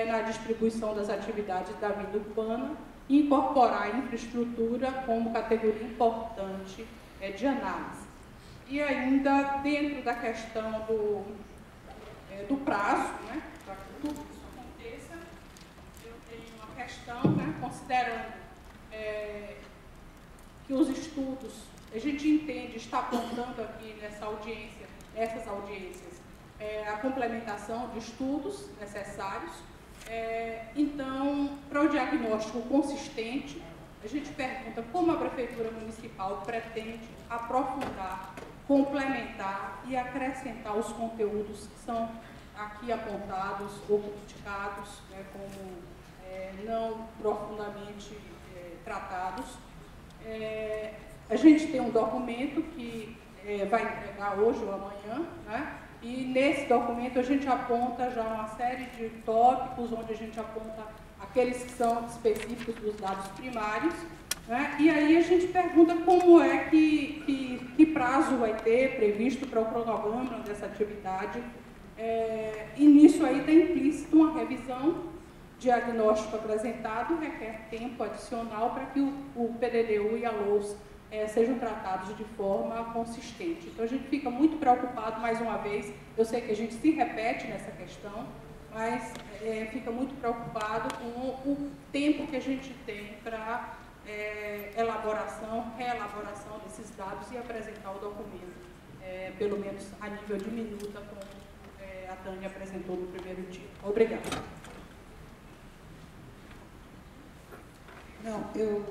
na distribuição das atividades da vida urbana e incorporar a infraestrutura como categoria importante de análise. E ainda, dentro da questão do prazo, né, para que tudo isso aconteça, eu tenho uma questão, né, considerando que os estudos, a gente entende, está apontando aqui nessas audiências, a complementação de estudos necessários. Então, para o diagnóstico consistente, a gente pergunta como a Prefeitura Municipal pretende aprofundar, complementar e acrescentar os conteúdos que são aqui apontados ou criticados, né, como não profundamente tratados. A gente tem um documento que vai entregar hoje ou amanhã, né? E nesse documento a gente aponta já uma série de tópicos, onde a gente aponta aqueles que são específicos dos dados primários, né? E aí a gente pergunta como é que prazo vai ter previsto para o cronograma dessa atividade. E nisso aí está implícito uma revisão. Diagnóstico apresentado requer tempo adicional para que o PDDU e a LOUS sejam tratados de forma consistente. Então, a gente fica muito preocupado, mais uma vez, eu sei que a gente se repete nessa questão, mas fica muito preocupado com o tempo que a gente tem para reelaboração desses dados e apresentar o documento, pelo menos a nível de minuta, como a Tânia apresentou no primeiro dia. Obrigada. Não, eu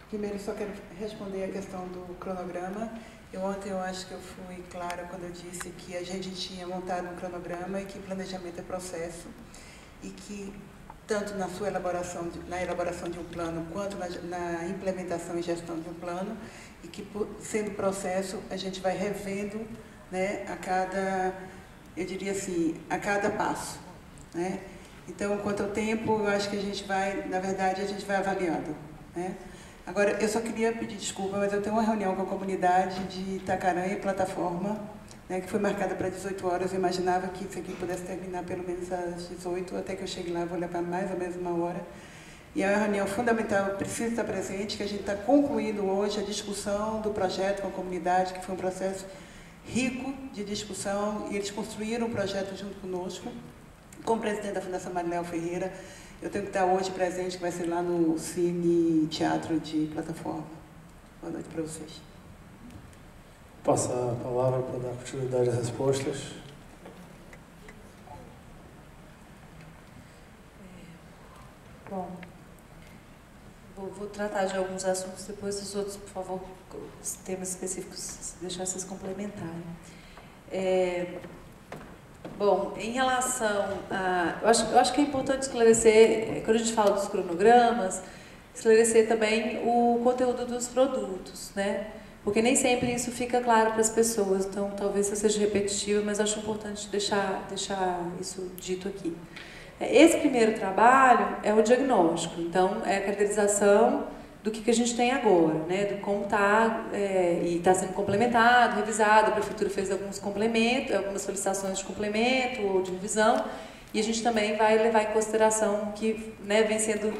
primeiro só quero responder a questão do cronograma. Ontem eu acho que eu fui clara quando eu disse que a gente tinha montado um cronograma e que planejamento é processo e que tanto na sua elaboração, na elaboração de um plano, quanto na implementação e gestão de um plano, e que sendo processo a gente vai revendo, né, a cada, eu diria assim, a cada passo, né? Então, quanto ao tempo, eu acho que a gente vai, na verdade, a gente vai avaliando, né? Agora, eu só queria pedir desculpa, mas eu tenho uma reunião com a comunidade de Itacarã e Plataforma, né, que foi marcada para 18 horas. Eu imaginava que isso aqui pudesse terminar pelo menos às 18, até que eu chegue lá, vou levar mais ou menos 1 hora. E é uma reunião fundamental, precisa estar presente, que a gente está concluindo hoje a discussão do projeto com a comunidade, que foi um processo rico de discussão, e eles construíram um projeto junto conosco, com o presidente da Fundação Mariléo Ferreira. Eu tenho que estar hoje presente, que vai ser lá no Cine Teatro de Plataforma. Boa noite para vocês. Vou passar a palavra para dar continuidade às respostas. Bom, vou tratar de alguns assuntos, depois os outros, por favor, os temas específicos, deixar vocês complementarem. Bom, em relação a... Eu acho que é importante esclarecer, quando a gente fala dos cronogramas, esclarecer também o conteúdo dos produtos, né? Porque nem sempre isso fica claro para as pessoas, então talvez eu seja repetitiva, mas acho importante deixar isso dito aqui. Esse primeiro trabalho é o diagnóstico, então é a caracterização do que a gente tem agora, né? Do como está, e está sendo complementado, revisado, a Prefeitura fez alguns complementos, algumas solicitações de complemento ou de revisão, e a gente também vai levar em consideração o que, né, vem sendo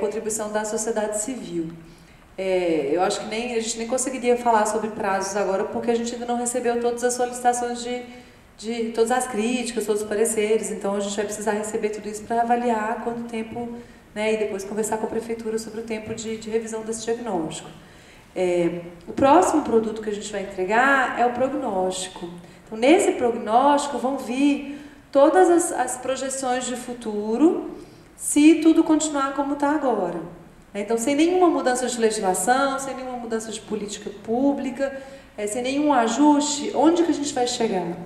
contribuição da sociedade civil. Eu acho que a gente nem conseguiria falar sobre prazos agora, porque a gente ainda não recebeu todas as solicitações de todas as críticas, todos os pareceres, então a gente vai precisar receber tudo isso para avaliar quanto tempo, né, e depois conversar com a Prefeitura sobre o tempo de revisão desse diagnóstico. O próximo produto que a gente vai entregar é o prognóstico. Então, nesse prognóstico vão vir todas as projeções de futuro, se tudo continuar como está agora. Então, sem nenhuma mudança de legislação, sem nenhuma mudança de política pública, sem nenhum ajuste, onde que a gente vai chegar?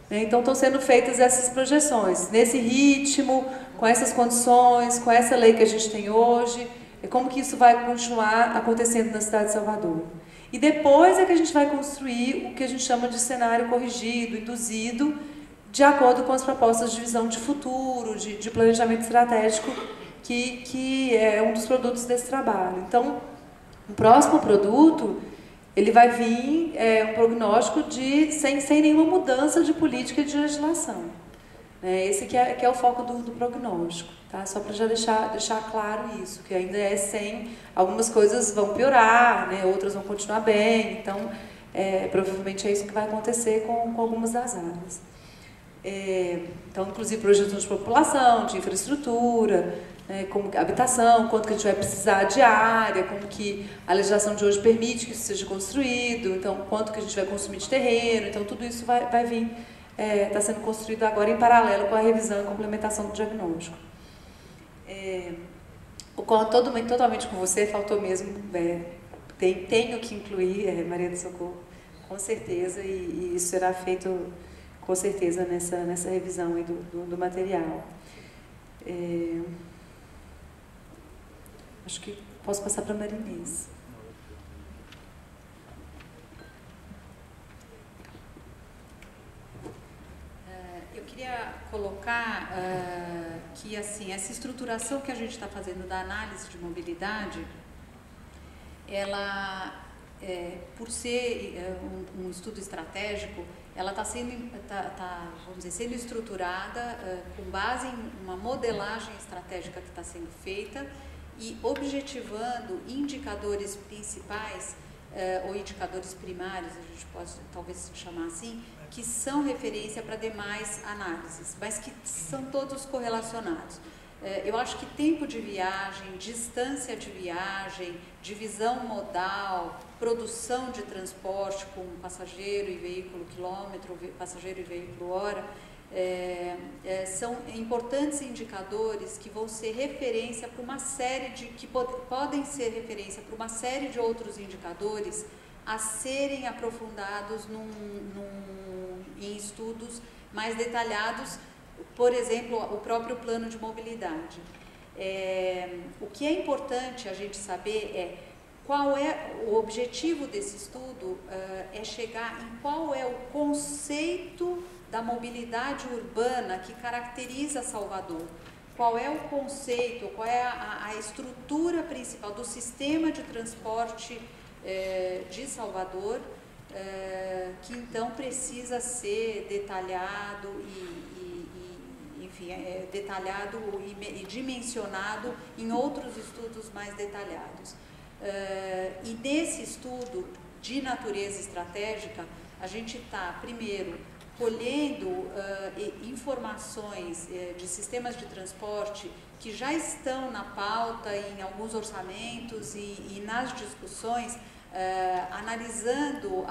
Então, estão sendo feitas essas projeções, nesse ritmo, com essas condições, com essa lei que a gente tem hoje, como que isso vai continuar acontecendo na cidade de Salvador. E depois é que a gente vai construir o que a gente chama de cenário corrigido, induzido, de acordo com as propostas de visão de futuro, de planejamento estratégico, que é um dos produtos desse trabalho. Então, o próximo produto, ele vai vir um prognóstico sem nenhuma mudança de política e de legislação. Esse que é o foco do prognóstico, tá? Só para já deixar claro isso, que ainda é sem... Algumas coisas vão piorar, né? Outras vão continuar bem, então provavelmente é isso que vai acontecer com algumas das áreas. Então, inclusive projetos de população, de infraestrutura, como habitação, quanto que a gente vai precisar de área, como que a legislação de hoje permite que isso seja construído, então quanto que a gente vai consumir de terreno, então tudo isso vai vir, está sendo construído agora em paralelo com a revisão e complementação do diagnóstico. Concordo totalmente com você, faltou mesmo, tenho que incluir Maria do Socorro, com certeza, e isso será feito com certeza nessa revisão aí do material. Acho que posso passar para a Marinês. Eu queria colocar que assim, essa estruturação que a gente está fazendo da análise de mobilidade, ela, por ser um estudo estratégico, ela está sendo, vamos dizer, sendo estruturada com base em uma modelagem estratégica que está sendo feita e objetivando indicadores principais ou indicadores primários, a gente pode talvez chamar assim, que são referência para demais análises, mas que são todos correlacionados. Eu acho que tempo de viagem, distância de viagem, divisão modal, produção de transporte com passageiro e veículo quilômetro, passageiro e veículo hora, são importantes indicadores que vão ser referência para uma série que podem ser referência para uma série de outros indicadores a serem aprofundados em estudos mais detalhados, por exemplo, o próprio plano de mobilidade. O que é importante a gente saber qual é o objetivo desse estudo, é chegar em qual é o conceito da mobilidade urbana que caracteriza Salvador. Qual é o conceito, qual é a estrutura principal do sistema de transporte de Salvador, que então precisa ser detalhado detalhado e dimensionado em outros estudos mais detalhados. E nesse estudo de natureza estratégica, a gente está, primeiro, colhendo informações de sistemas de transporte que já estão na pauta, em alguns orçamentos e nas discussões, analisando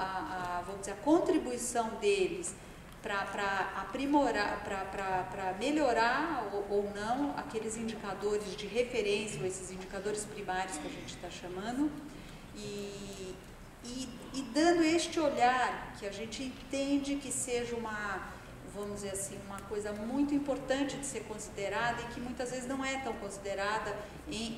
vamos dizer, a contribuição deles para aprimorar, para melhorar ou não aqueles indicadores de referência, ou esses indicadores primários que a gente está chamando, e dando este olhar que a gente entende que seja vamos dizer assim, uma coisa muito importante de ser considerada e que muitas vezes não é tão considerada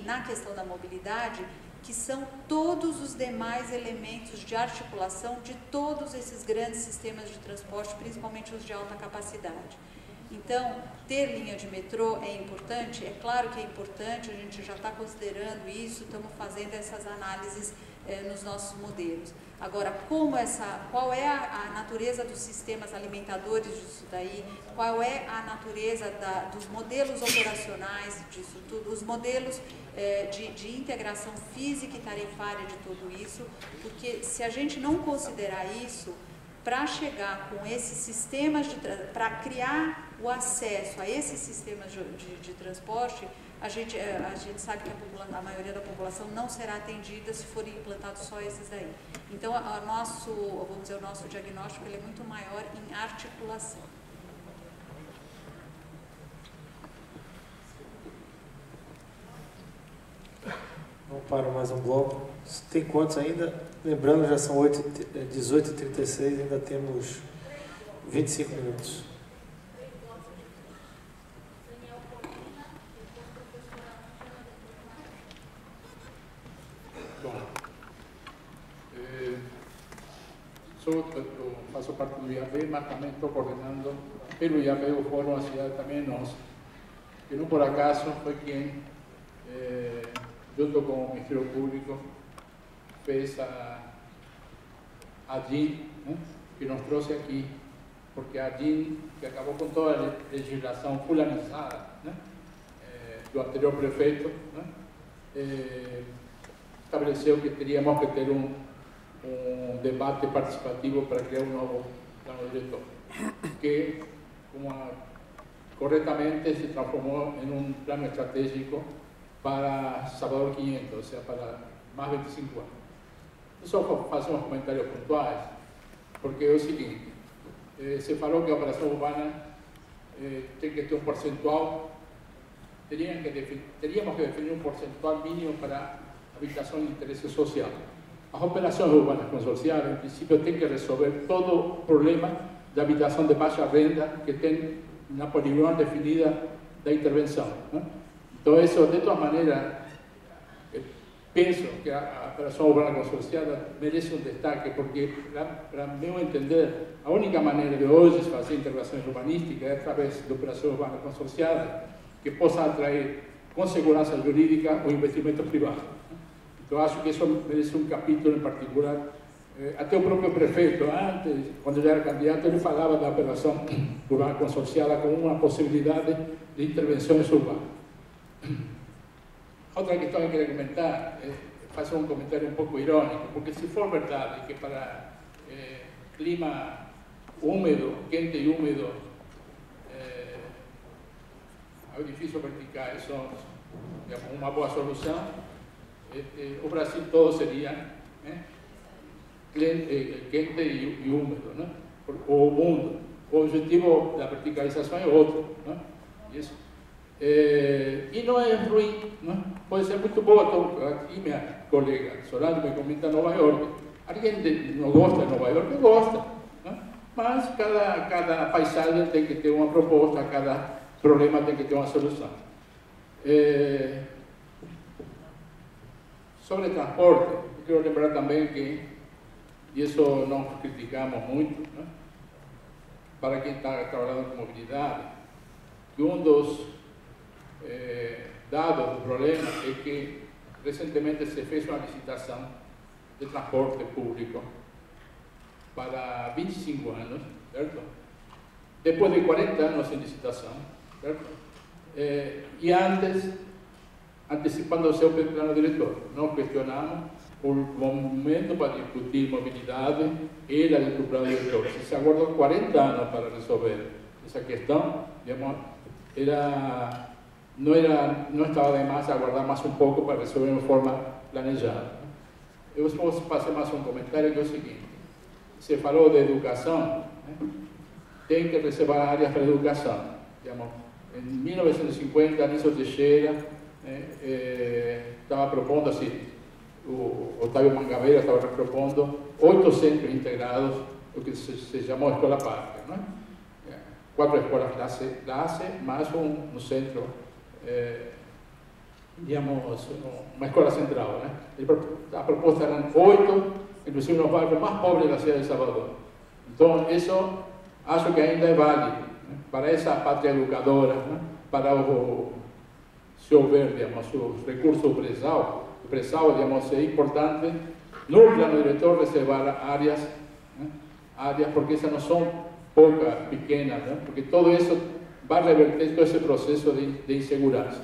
na questão da mobilidade, que são todos os demais elementos de articulação de todos esses grandes sistemas de transporte, principalmente os de alta capacidade. Então, ter linha de metrô é importante? É claro que é importante, a gente já está considerando isso, estamos fazendo essas análises nos nossos modelos. Agora, qual é a natureza dos sistemas alimentadores disso daí? Qual é a natureza dos modelos operacionais disso tudo? Os modelos de integração física e tarifária de tudo isso? Porque se a gente não considerar isso, para chegar com esses sistemas, para criar o acesso a esses sistemas de transporte, a gente sabe que a maioria da população não será atendida se forem implantados só esses aí. Então, vamos dizer, o nosso diagnóstico ele é muito maior em articulação. Vamos para mais um bloco. Tem quantos ainda? Lembrando, já são 18h36, ainda temos 25 minutos. Bom, eu faço parte do IAB, mas também estou coordenando pelo IAB o Fórum A Cidade Também é Nossa, que não por acaso foi quem, junto com o Ministério Público, fez a DIN, né, que nos trouxe aqui, porque a DIN, que acabou com toda a legislação fulanizada, né, do anterior prefeito, né, estabeleceu que teríamos que ter um debate participativo para criar um novo plano diretor, que corretamente se transformou em um plano estratégico para Salvador 500, ou seja, para mais de 25 anos. Eu só faço uns comentários pontuais, porque é o seguinte, se falou que a operação urbana tem que ter um percentual, teríamos que definir um percentual mínimo para habitação de interesse social. As operações urbanas consorciadas, em princípio, têm que resolver todo o problema de habitação de baixa renda que tem na poligonal definida da intervenção, né? Então, isso, de todas maneiras, penso que a operação urbana consorciada merece um destaque, porque, para meu entender, a única maneira de hoje fazer intervenções urbanísticas é através de operações urbanas consorciadas que possa atrair com segurança jurídica o investimento privado. Então, acho que isso merece um capítulo em particular. Até o próprio prefeito, antes, quando ele era candidato, ele falava da operação urbana consorciada como uma possibilidade de intervenções urbanas. Outra questão que eu queria comentar, fazer um comentário um pouco irônico, porque se for verdade que para clima úmido, quente e úmido, edifícios verticais são uma boa solução, o Brasil todo seria quente e úmido, né? O mundo. O objetivo da verticalização é outro, né? Isso. E não é ruim, né? Pode ser muito boa. Aqui minha colega Solano me comenta Nova York. Alguém não gosta de Nova York? Gosta, né? Mas cada paisagem tem que ter uma proposta, cada problema tem que ter uma solução. Sobre transporte, eu quero lembrar também que, e isso nós criticamos muito, né, para quem está trabalhando com mobilidade, que um dos dados do problema é que recentemente se fez uma licitação de transporte público para 25 anos, certo? Depois de 40 anos em licitação, certo? E antes, antecipando o seu plano diretor, nós questionamos o momento para discutir mobilidade era do plano diretor. Se aguardou 40 anos para resolver essa questão, digamos, não estava demais aguardar mais um pouco para resolver de forma planejada. Eu posso fazer mais um comentário, que é o seguinte: se falou de educação, né? Tem que reservar áreas para educação. Digamos, em 1950, Anísio Teixeira estava propondo assim, o Otávio Mangabeira estava propondo 8 centros integrados, o que se chamou Escola Pátria, né? 4 escolas classe, mais um centro, digamos, uma escola central, né? A proposta eram 8, inclusive nos bairros mais pobres da cidade de Salvador. Então, isso acho que ainda é válido, né? Para essa pátria educadora, né? Para se houver, digamos, os recursos do pré-sal, digamos, é importante no plano diretor reservar áreas, né? Áreas, porque essas não são poucas, pequenas, né? Porque todo isso vai reverter todo esse processo de insegurança.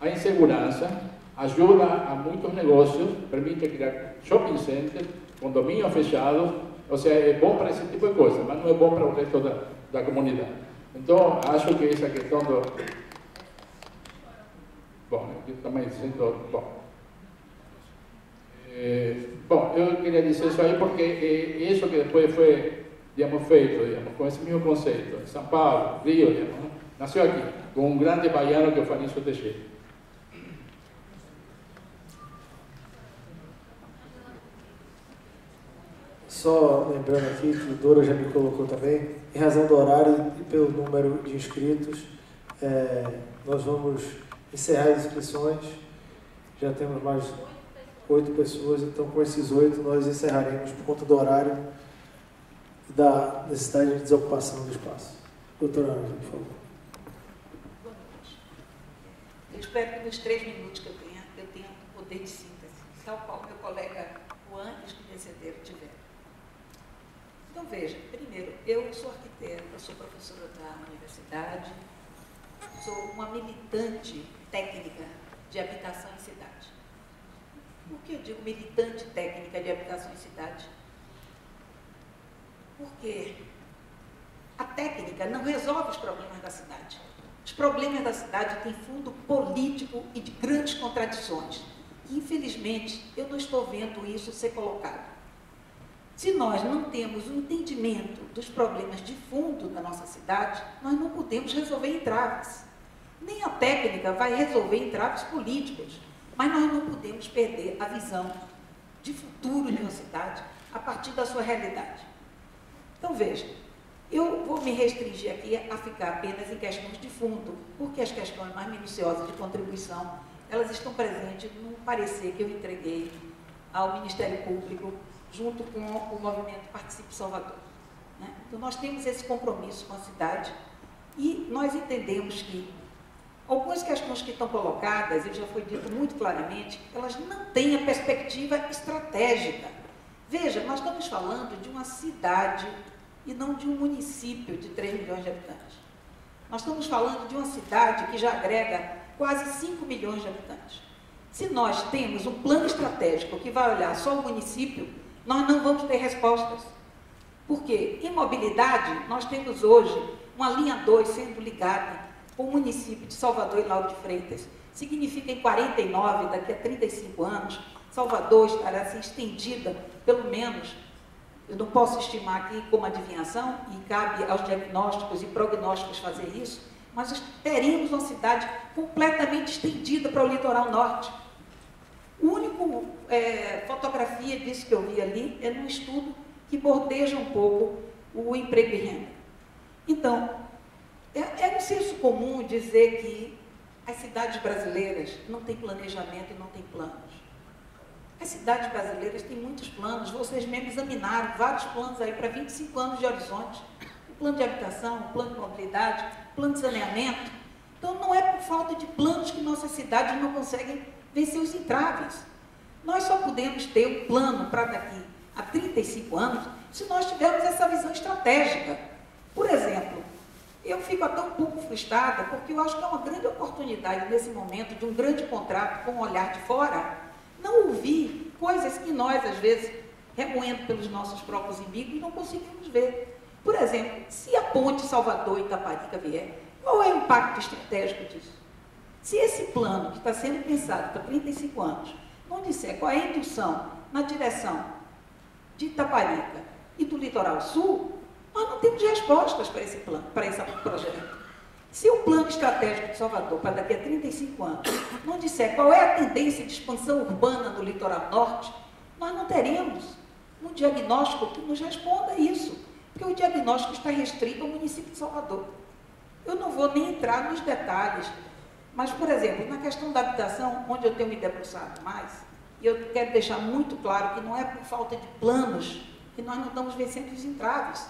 A insegurança ajuda a muitos negócios, permite criar shopping centers, condomínios fechados, ou seja, é bom para esse tipo de coisa, mas não é bom para o resto da comunidade. Então, acho que essa questão do... Bom, eu também sinto... Bom, eu queria dizer isso aí porque isso que depois foi, digamos, feito, digamos, com esse mesmo conceito, em São Paulo, Rio, digamos, nasceu aqui, com um grande baiano que é o Anísio Teixeira. Só lembrando aqui que o Dora já me colocou também, em razão do horário e pelo número de inscritos, nós vamos encerrar as inscrições. Já temos mais 8 pessoas, então com esses 8 nós encerraremos por conta do horário e da necessidade de desocupação do espaço. Doutora Ângela, por favor. Boa noite. Eu espero que nos 3 minutos que eu tenha poder de síntese, tal qual meu colega Juan e os que me antecederam tiveram. Então, veja, primeiro, eu sou arquiteta, sou professora da universidade, sou uma militante técnica de habitação em cidade. Por que eu digo militante técnica de habitação em cidade? Porque a técnica não resolve os problemas da cidade. Os problemas da cidade têm fundo político e de grandes contradições. E, infelizmente, eu não estou vendo isso ser colocado. Se nós não temos um entendimento dos problemas de fundo da nossa cidade, nós não podemos resolver entraves. Nem a técnica vai resolver entraves políticos, mas nós não podemos perder a visão de futuro de uma cidade a partir da sua realidade. Então, veja, eu vou me restringir aqui a ficar apenas em questões de fundo, porque as questões mais minuciosas de contribuição, elas estão presentes no parecer que eu entreguei ao Ministério Público, junto com o movimento Participe Salvador. Né? Então, nós temos esse compromisso com a cidade e nós entendemos que algumas questões que estão colocadas, e já foi dito muito claramente, elas não têm a perspectiva estratégica. Veja, nós estamos falando de uma cidade e não de um município de 3 milhões de habitantes. Nós estamos falando de uma cidade que já agrega quase 5 milhões de habitantes. Se nós temos um plano estratégico que vai olhar só o município, nós não vamos ter respostas. Porque em mobilidade, nós temos hoje uma linha 2 sendo ligada com o município de Salvador e Lauro de Freitas. Significa em 49, daqui a 35 anos, Salvador estará assim estendida, pelo menos, eu não posso estimar aqui como adivinhação, e cabe aos diagnósticos e prognósticos fazer isso, mas teremos uma cidade completamente estendida para o litoral norte. O único fotografia disso que eu vi ali é num estudo que bordeja um pouco o emprego e renda. Então, é um senso comum dizer que as cidades brasileiras não têm planejamento e não têm planos. As cidades brasileiras têm muitos planos, vocês mesmos examinaram vários planos aí para 25 anos de horizonte. O plano de habitação, o plano de mobilidade, o plano de saneamento. Então, não é por falta de planos que nossas cidades não conseguem vencer os entraves. Nós só podemos ter um plano para daqui a 35 anos se nós tivermos essa visão estratégica. Por exemplo, eu fico até um pouco frustrada porque eu acho que é uma grande oportunidade nesse momento de um grande contrato com um olhar de fora, não ouvir coisas que nós, às vezes, remoendo pelos nossos próprios umbigos, não conseguimos ver. Por exemplo, se a ponte Salvador-Itaparica vier, qual é o impacto estratégico disso? Se esse plano que está sendo pensado para 35 anos não disser qual é a indução na direção de Itaparica e do litoral sul, nós não temos respostas para esse plano, para esse projeto. Se o plano estratégico de Salvador para daqui a 35 anos não disser qual é a tendência de expansão urbana no litoral norte, nós não teremos um diagnóstico que nos responda isso, porque o diagnóstico está restrito ao município de Salvador. Eu não vou nem entrar nos detalhes, mas, por exemplo, na questão da habitação, onde eu tenho me debruçado mais, e eu quero deixar muito claro que não é por falta de planos que nós não estamos vencendo os entraves.